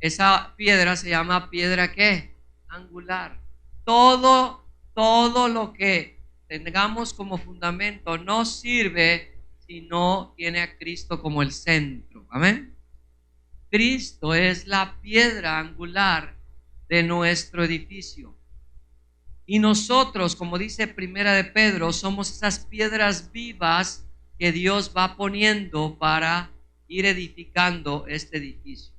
Esa piedra se llama piedra ¿qué? Angular. Todo lo que tengamos como fundamento no sirve si no tiene a Cristo como el centro. Amén. Cristo es la piedra angular de nuestro edificio. Y nosotros, como dice Primera de Pedro, somos esas piedras vivas que Dios va poniendo para ir edificando este edificio.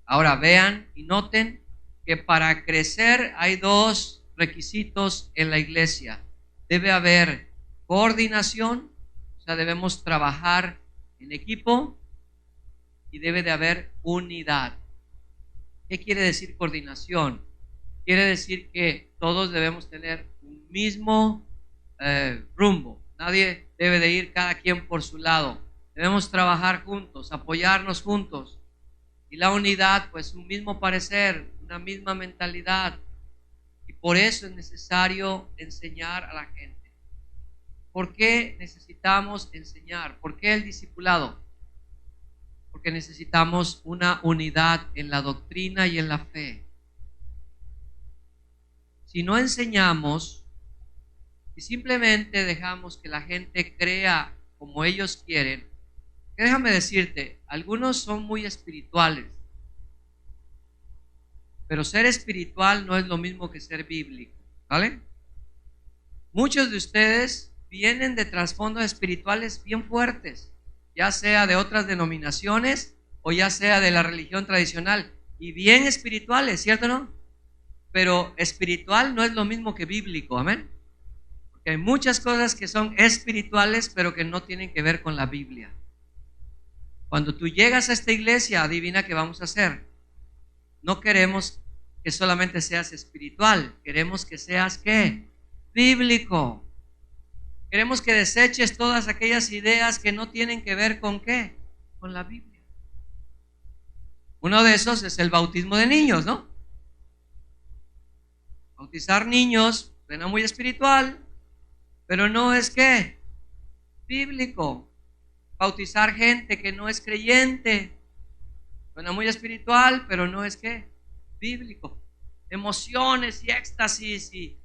Ahora vean y noten que para crecer hay 2 requisitos en la iglesia. Debe haber coordinación, o sea, debemos trabajar en equipo, y debe de haber unidad. ¿Qué quiere decir coordinación? Quiere decir que todos debemos tener un mismo rumbo. Nadie debe de ir cada quien por su lado. Debemos trabajar juntos, apoyarnos juntos. Y la unidad, pues un mismo parecer, una misma mentalidad. Y por eso es necesario enseñar a la gente. ¿Por qué necesitamos enseñar? ¿Por qué el discipulado? Porque necesitamos una unidad en la doctrina y en la fe. Si no enseñamos y simplemente dejamos que la gente crea como ellos quieren, déjame decirte, algunos son muy espirituales, pero ser espiritual no es lo mismo que ser bíblico, ¿vale? Muchos de ustedes vienen de trasfondos espirituales bien fuertes, ya sea de otras denominaciones o ya sea de la religión tradicional, y bien espirituales, ¿cierto o no? Pero espiritual no es lo mismo que bíblico, amén. Porque hay muchas cosas que son espirituales, pero que no tienen que ver con la Biblia. Cuando tú llegas a esta iglesia, adivina qué vamos a hacer. No queremos que solamente seas espiritual, queremos que seas ¿qué? Bíblico. Queremos que deseches todas aquellas ideas que no tienen que ver con ¿qué? Con la Biblia. Uno de esos es el bautismo de niños, ¿no? Bautizar niños suena muy espiritual, pero no es ¿qué? Bíblico. Bautizar gente que no es creyente suena muy espiritual, pero no es ¿qué? Bíblico. Emociones y éxtasis y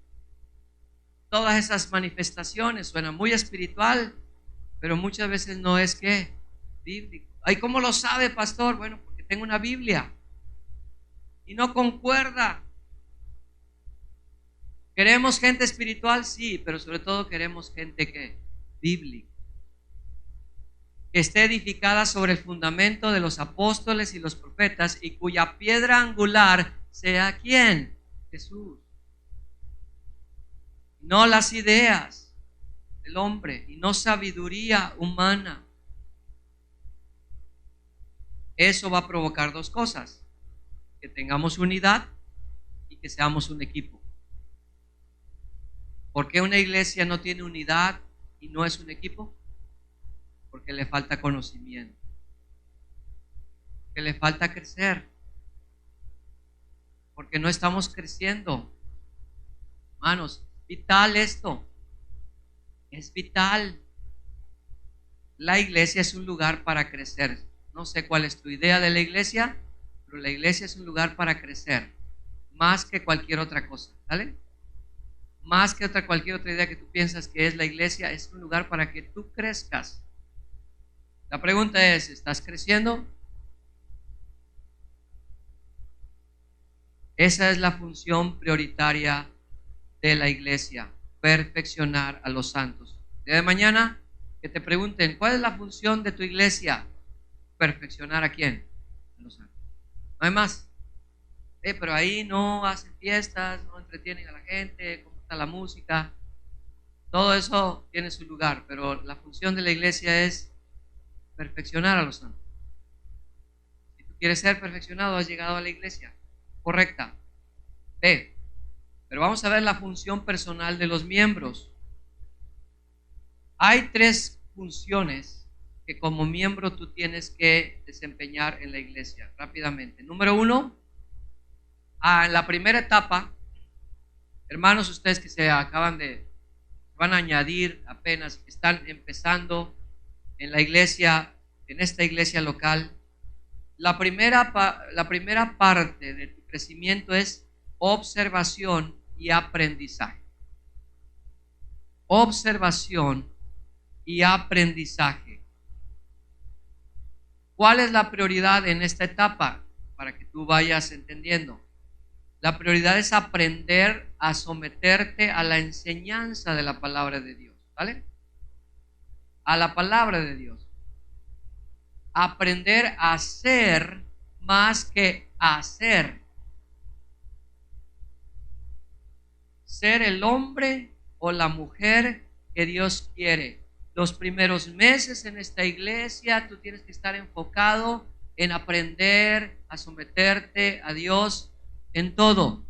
todas esas manifestaciones suenan muy espiritual, pero muchas veces no es ¿qué? Bíblico. Ay, ¿cómo lo sabe, pastor? Bueno, porque tengo una Biblia y no concuerda. ¿Queremos gente espiritual? Sí, pero sobre todo queremos gente que bíblica, que esté edificada sobre el fundamento de los apóstoles y los profetas y cuya piedra angular sea ¿quién? Jesús. No las ideas del hombre y no sabiduría humana. Eso va a provocar 2 cosas: que tengamos unidad y que seamos un equipo. ¿Por qué una iglesia no tiene unidad y no es un equipo? Porque le falta conocimiento, que le falta crecer, porque no estamos creciendo Hermanos, vital esto. Es vital. La iglesia es un lugar para crecer. No sé cuál es tu idea de la iglesia, pero la iglesia es un lugar para crecer, más que cualquier otra cosa, ¿vale? Más que cualquier otra idea que tú piensas que es la iglesia, es un lugar para que tú crezcas. La pregunta es, ¿estás creciendo? Esa es la función prioritaria de la iglesia, perfeccionar a los santos. El día de mañana, que te pregunten, ¿cuál es la función de tu iglesia? Perfeccionar ¿a quién? A los santos. No hay más. Pero ahí no hacen fiestas, no entretienen a la gente, cómo está la música. Todo eso tiene su lugar, pero la función de la iglesia es perfeccionar a los santos. Si tú quieres ser perfeccionado, has llegado a la iglesia correcta. B. Pero vamos a ver la función personal de los miembros. Hay 3 funciones que como miembro tú tienes que desempeñar en la iglesia rápidamente. Número 1, en la primera etapa, hermanos, ustedes que van a añadir apenas, que están empezando en la iglesia, en esta iglesia local, la primera parte de tu crecimiento es observación y aprendizaje. Observación y aprendizaje. ¿Cuál es la prioridad en esta etapa? Para que tú vayas entendiendo. La prioridad es aprender a someterte a la enseñanza de la palabra de Dios, ¿vale? A la palabra de Dios. Aprender a ser más que a hacer. Ser el hombre o la mujer que Dios quiere. Los primeros meses en esta iglesia tú tienes que estar enfocado en aprender a someterte a Dios en todo.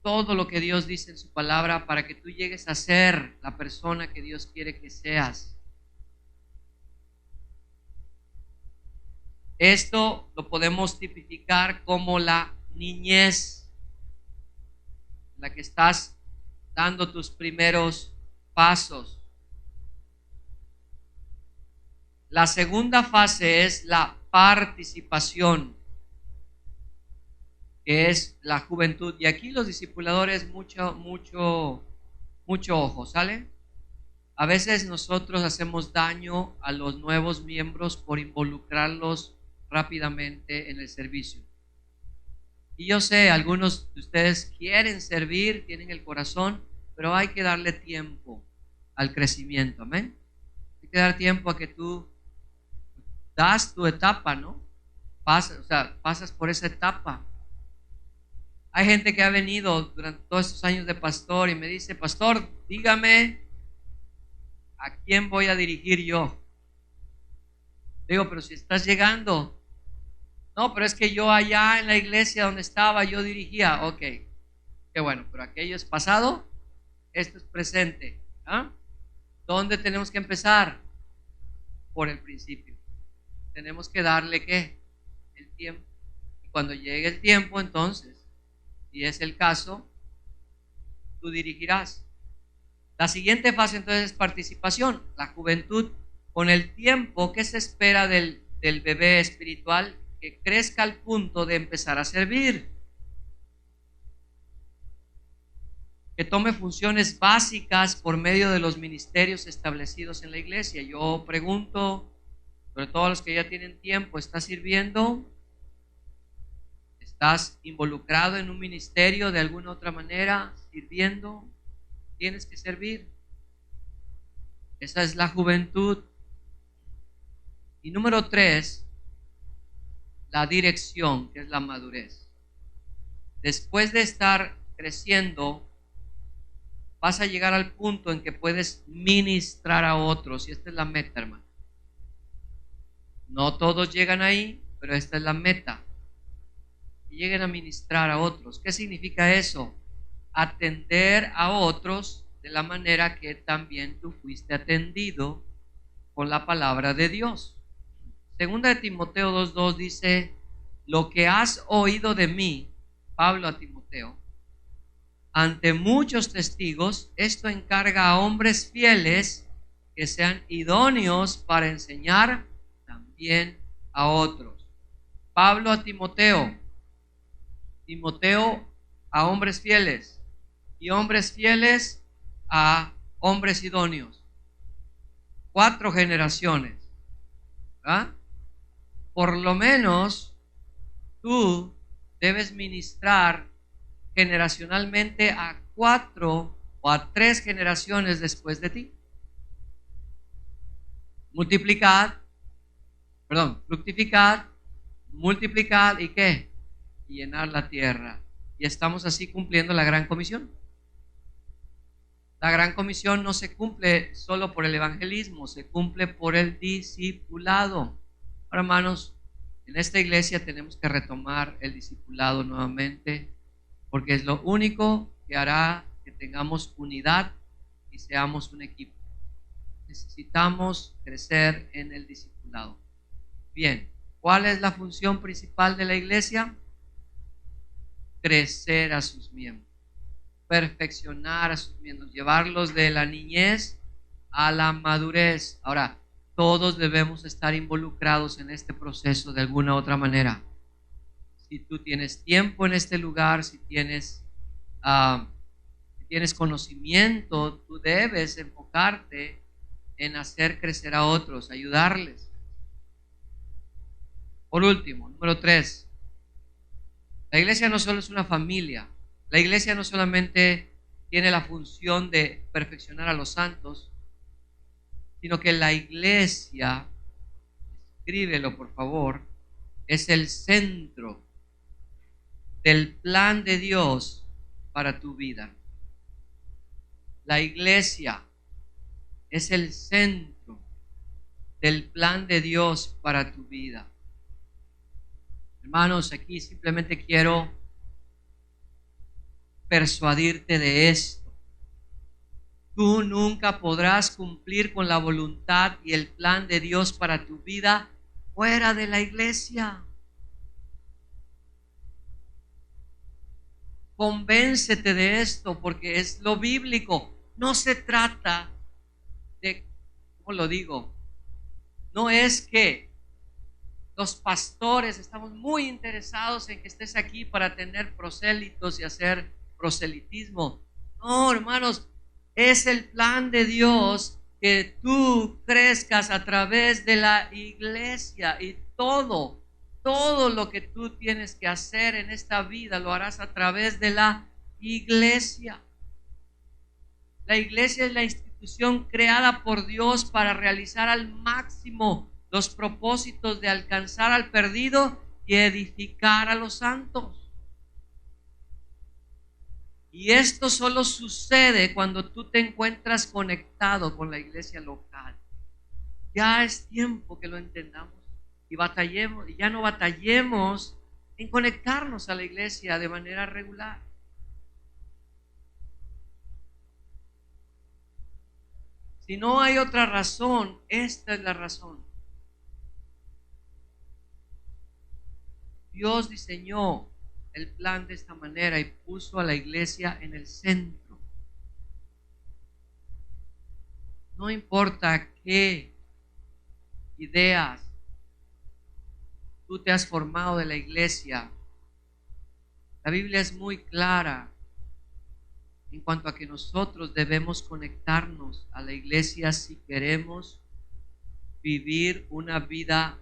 Todo lo que Dios dice en su palabra para que tú llegues a ser la persona que Dios quiere que seas. Esto lo podemos tipificar como la niñez, en la que estás dando tus primeros pasos. La segunda fase es la participación, que es la juventud. Y aquí los discipuladores, mucho ojo, ¿sale? A veces nosotros hacemos daño a los nuevos miembros por involucrarlos rápidamente en el servicio. Y yo sé, algunos de ustedes quieren servir, tienen el corazón, pero hay que darle tiempo al crecimiento, amén. Hay que dar tiempo a que tú das tu etapa, ¿no? Pasas por esa etapa. Hay gente que ha venido durante todos estos años de pastor y me dice, pastor, dígame a quién voy a dirigir yo. Digo, pero si estás llegando. No, pero es que yo allá en la iglesia donde estaba, yo dirigía. Ok, qué bueno, pero aquello es pasado, esto es presente. ¿Ah? ¿Dónde tenemos que empezar? Por el principio. Tenemos que darle ¿qué? El tiempo. Y cuando llegue el tiempo, entonces, si es el caso, tú dirigirás. La siguiente fase entonces es participación. La juventud, con el tiempo, ¿qué se espera del bebé espiritual? Que crezca al punto de empezar a servir, que tome funciones básicas por medio de los ministerios establecidos en la iglesia. Yo pregunto, sobre todo a los que ya tienen tiempo, ¿estás sirviendo? ¿Estás involucrado en un ministerio de alguna otra manera, sirviendo? Tienes que servir. Esa es la juventud. Y número 3, la dirección, que es la madurez. Después de estar creciendo, vas a llegar al punto en que puedes ministrar a otros, y esta es la meta, hermano. No todos llegan ahí, pero esta es la meta. Que lleguen a ministrar a otros. ¿Qué significa eso? Atender a otros de la manera que también tú fuiste atendido con la palabra de Dios. Segunda de Timoteo 2:2 dice, lo que has oído de mí Pablo a Timoteo, ante muchos testigos, esto encarga a hombres fieles que sean idóneos para enseñar también a otros. Pablo a Timoteo, Timoteo a hombres fieles y hombres fieles a hombres idóneos. 4 generaciones, ¿verdad? Por lo menos tú debes ministrar generacionalmente a 4 o a 3 generaciones después de ti. Fructificad, multiplicad y ¿qué? Y llenar la tierra. Y estamos así cumpliendo la gran comisión. La gran comisión no se cumple solo por el evangelismo, se cumple por el discipulado. Ahora, hermanos, en esta iglesia tenemos que retomar el discipulado nuevamente, porque es lo único que hará que tengamos unidad y seamos un equipo. Necesitamos crecer en el discipulado. Bien, ¿cuál es la función principal de la iglesia? Crecer a sus miembros, perfeccionar a sus miembros, llevarlos de la niñez a la madurez. Ahora, todos debemos estar involucrados en este proceso de alguna u otra manera. Si tú tienes tiempo en este lugar, si tienes conocimiento, tú debes enfocarte en hacer crecer a otros, ayudarles. Por último, número 3, la iglesia no solo es una familia. La iglesia no solamente tiene la función de perfeccionar a los santos, sino que la iglesia, escríbelo por favor, es el centro del plan de Dios para tu vida. La iglesia es el centro del plan de Dios para tu vida. Hermanos, aquí simplemente quiero persuadirte de esto. Tú nunca podrás cumplir con la voluntad y el plan de Dios para tu vida fuera de la iglesia. Convéncete de esto porque es lo bíblico. No se trata de, ¿cómo lo digo? No es que los pastores estamos muy interesados en que estés aquí para tener prosélitos y hacer proselitismo. No, hermanos, es el plan de Dios que tú crezcas a través de la iglesia, y todo lo que tú tienes que hacer en esta vida lo harás a través de la iglesia. La iglesia es la institución creada por Dios para realizar al máximo los propósitos de alcanzar al perdido y edificar a los santos. Y esto solo sucede cuando tú te encuentras conectado con la iglesia local. Ya es tiempo que lo entendamos y batallemos, y ya no batallemos en conectarnos a la iglesia de manera regular. Si no hay otra razón, esta es la razón. Dios diseñó el plan de esta manera y puso a la iglesia en el centro. No importa qué ideas tú te has formado de la iglesia, la Biblia es muy clara en cuanto a que nosotros debemos conectarnos a la iglesia si queremos vivir una vida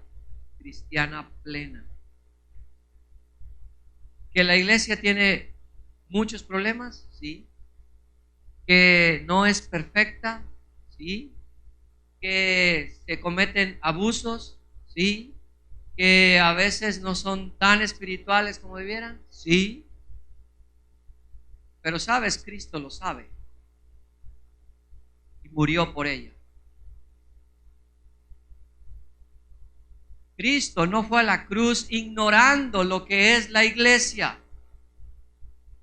cristiana plena. Que la iglesia tiene muchos problemas, sí. Que no es perfecta, sí. Que se cometen abusos, sí. Que a veces no son tan espirituales como debieran, sí. Pero sabes, Cristo lo sabe y murió por ella. Cristo no fue a la cruz ignorando lo que es la iglesia.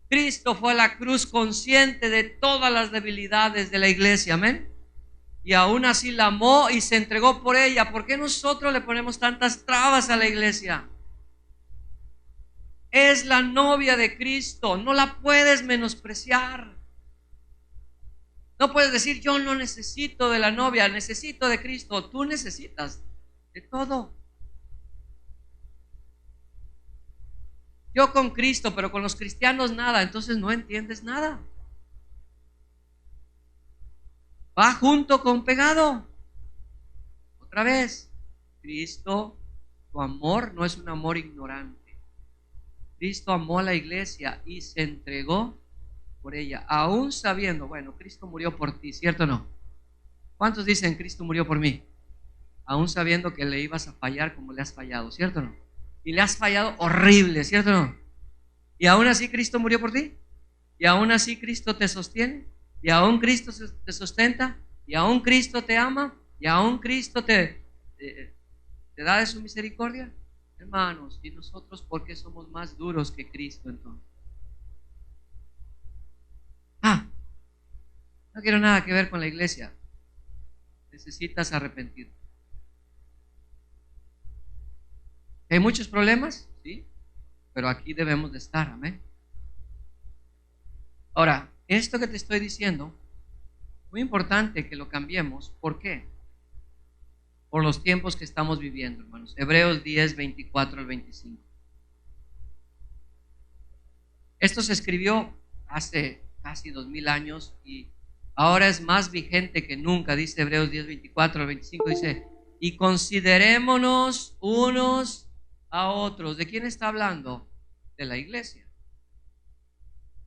Cristo fue a la cruz consciente de todas las debilidades de la iglesia, amén. Y aún así la amó y se entregó por ella. ¿Por qué nosotros le ponemos tantas trabas a la iglesia? es la novia de Cristo. No la puedes menospreciar. No puedes decir, yo no necesito de la novia, necesito de Cristo. Tú necesitas de todo. Yo con Cristo, pero con los cristianos nada. Entonces no entiendes nada. Va junto con pegado. Otra vez, Cristo, tu amor no es un amor ignorante. Cristo amó a la iglesia y se entregó por ella, aún sabiendo, bueno, Cristo murió por ti, ¿cierto o no? ¿Cuántos dicen Cristo murió por mí? Aún sabiendo que le ibas a fallar como le has fallado, ¿cierto o no? Y le has fallado horrible, ¿cierto o no? Y aún así Cristo murió por ti. Y aún así Cristo te sostiene. Y aún Cristo te sustenta. Y aún Cristo te ama. Y aún Cristo te da de su misericordia. Hermanos, ¿y nosotros por qué somos más duros que Cristo entonces? No quiero nada que ver con la iglesia. Necesitas arrepentirte. ¿Hay muchos problemas? Sí, pero aquí debemos de estar, amén. Ahora, esto que te estoy diciendo, muy importante que lo cambiemos. ¿Por qué? Por los tiempos que estamos viviendo, hermanos. Hebreos 10, 24 al 25. Esto se escribió hace casi 2000 años y ahora es más vigente que nunca. Dice Hebreos 10, 24 al 25, dice, y considerémonos unos a otros. ¿De quién está hablando? De la iglesia.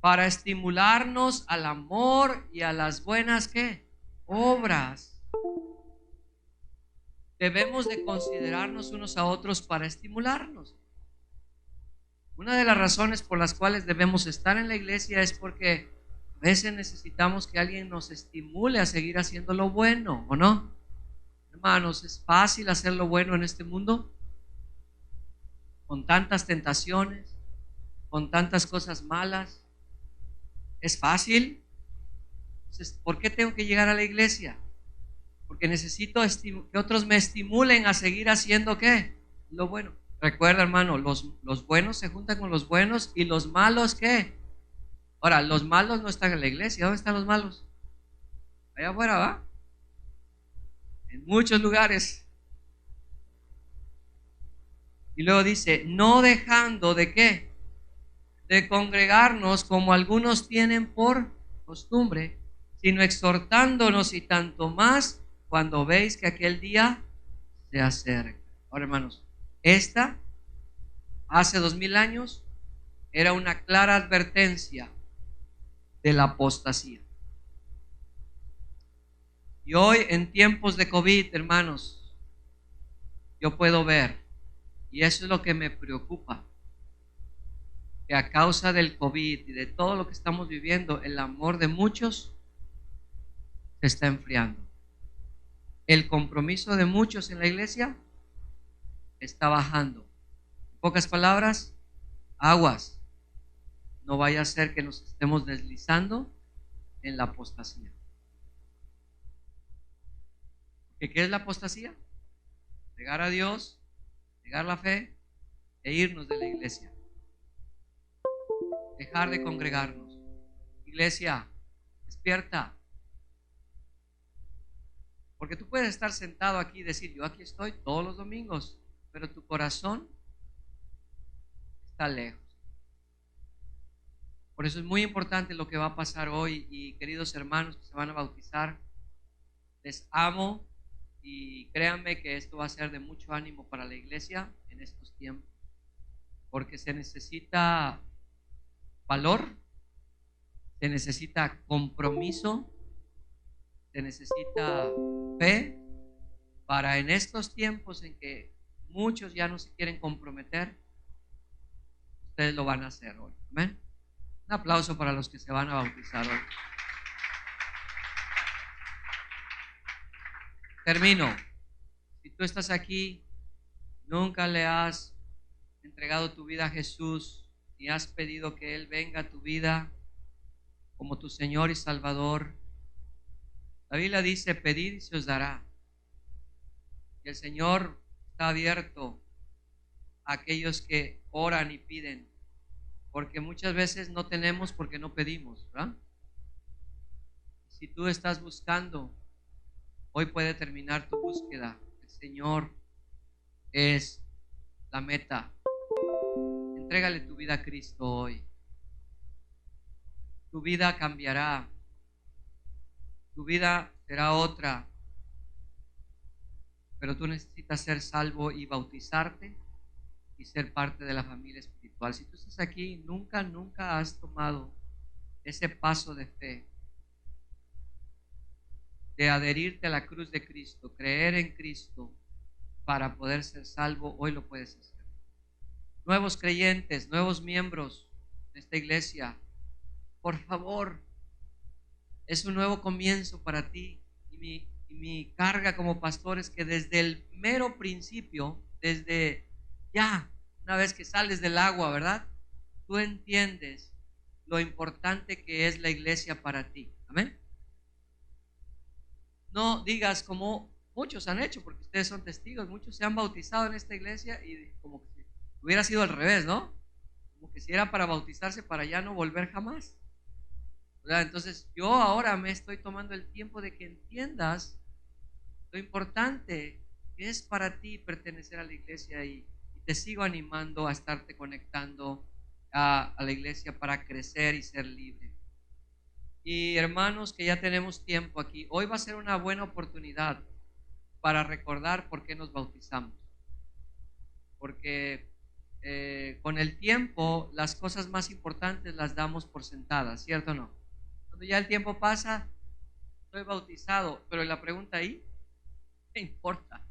Para estimularnos al amor y a las buenas, ¿qué? Obras. Debemos de considerarnos unos a otros para estimularnos. Una de las razones por las cuales debemos estar en la iglesia es porque a veces necesitamos que alguien nos estimule a seguir haciendo lo bueno, ¿o no? Hermanos, ¿es fácil hacer lo bueno en este mundo? Con tantas tentaciones, con tantas cosas malas. ¿Es fácil? Entonces, ¿por qué tengo que llegar a la iglesia? Porque necesito que otros me estimulen a seguir haciendo ¿qué? Lo bueno. Recuerda, hermano, los buenos se juntan con los buenos y los malos ¿qué? Ahora, los malos no están en la iglesia. ¿Dónde están los malos? Allá afuera, ¿va? En muchos lugares. Y luego dice, no dejando de ¿qué? De congregarnos como algunos tienen por costumbre, sino exhortándonos y tanto más cuando veis que aquel día se acerca. Ahora, hermanos, esta hace 2000 años era una clara advertencia de la apostasía. Y hoy en tiempos de COVID, hermanos, yo puedo ver, y eso es lo que me preocupa, que a causa del COVID y de todo lo que estamos viviendo, el amor de muchos se está enfriando. El compromiso de muchos en la iglesia está bajando. En pocas palabras, aguas. No vaya a ser que nos estemos deslizando en la apostasía. ¿Qué es la apostasía? Negar a Dios, negar la fe e irnos de la iglesia. Dejar de congregarnos. Iglesia, despierta. Porque tú puedes estar sentado aquí y decir, yo aquí estoy todos los domingos, pero tu corazón está lejos. Por eso es muy importante lo que va a pasar hoy. Y queridos hermanos que se van a bautizar, les amo y créanme que esto va a ser de mucho ánimo para la iglesia en estos tiempos, porque se necesita valor, se necesita compromiso, se necesita fe para en estos tiempos en que muchos ya no se quieren comprometer, ustedes lo van a hacer hoy. Amén. Un aplauso para los que se van a bautizar hoy. Termino. Si tú estás aquí, nunca le has entregado tu vida a Jesús y has pedido que Él venga a tu vida como tu Señor y Salvador, la Biblia dice, pedid y se os dará. Y el Señor está abierto a aquellos que oran y piden. porque muchas veces no tenemos porque no pedimos, ¿verdad? Si tú estás buscando, hoy puede terminar tu búsqueda. El Señor es la meta. Entrégale tu vida a Cristo hoy. Tu vida cambiará. Tu vida será otra. Pero tú necesitas ser salvo y bautizarte y ser parte de la familia espiritual. Si tú estás aquí y nunca has tomado ese paso de fe, de adherirte a la cruz de Cristo, creer en Cristo para poder ser salvo, hoy lo puedes hacer. Nuevos creyentes, nuevos miembros de esta iglesia, por favor, es un nuevo comienzo para ti. Y mi carga como pastor es que desde el mero principio, desde ya, una vez que sales del agua, ¿verdad? Tú entiendes lo importante que es la iglesia para ti. Amén. No digas como muchos han hecho, porque ustedes son testigos, muchos se han bautizado en esta iglesia y como que si hubiera sido al revés, ¿no? Como que si era para bautizarse para ya no volver jamás. ¿Verdad? Entonces yo ahora me estoy tomando el tiempo de que entiendas lo importante que es para ti pertenecer a la iglesia y te sigo animando a estarte conectando a la iglesia para crecer y ser libre. Y hermanos que ya tenemos tiempo aquí, hoy va a ser una buena oportunidad para recordar por qué nos bautizamos. Porque con el tiempo las cosas más importantes las damos por sentadas, ¿cierto o no? Cuando ya el tiempo pasa, soy bautizado, pero la pregunta ahí, ¿qué importa?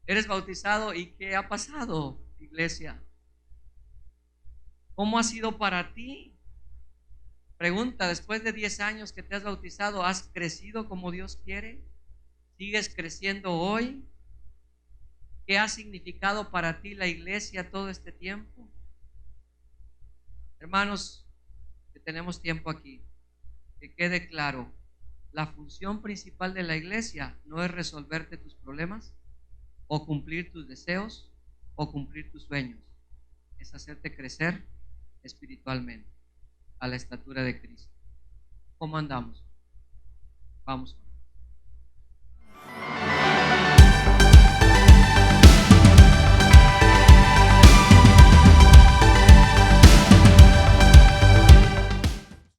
¿Eres bautizado y qué ha pasado, iglesia? ¿Cómo ha sido para ti? Pregunta, después de 10 años que te has bautizado, ¿has crecido como Dios quiere? ¿Sigues creciendo hoy? ¿Qué ha significado para ti la iglesia todo este tiempo? Hermanos, que tenemos tiempo aquí, que quede claro, la función principal de la iglesia no es resolverte tus problemas o cumplir tus deseos o cumplir tus sueños, es hacerte crecer espiritualmente a la estatura de Cristo. ¿Cómo andamos? Vamos.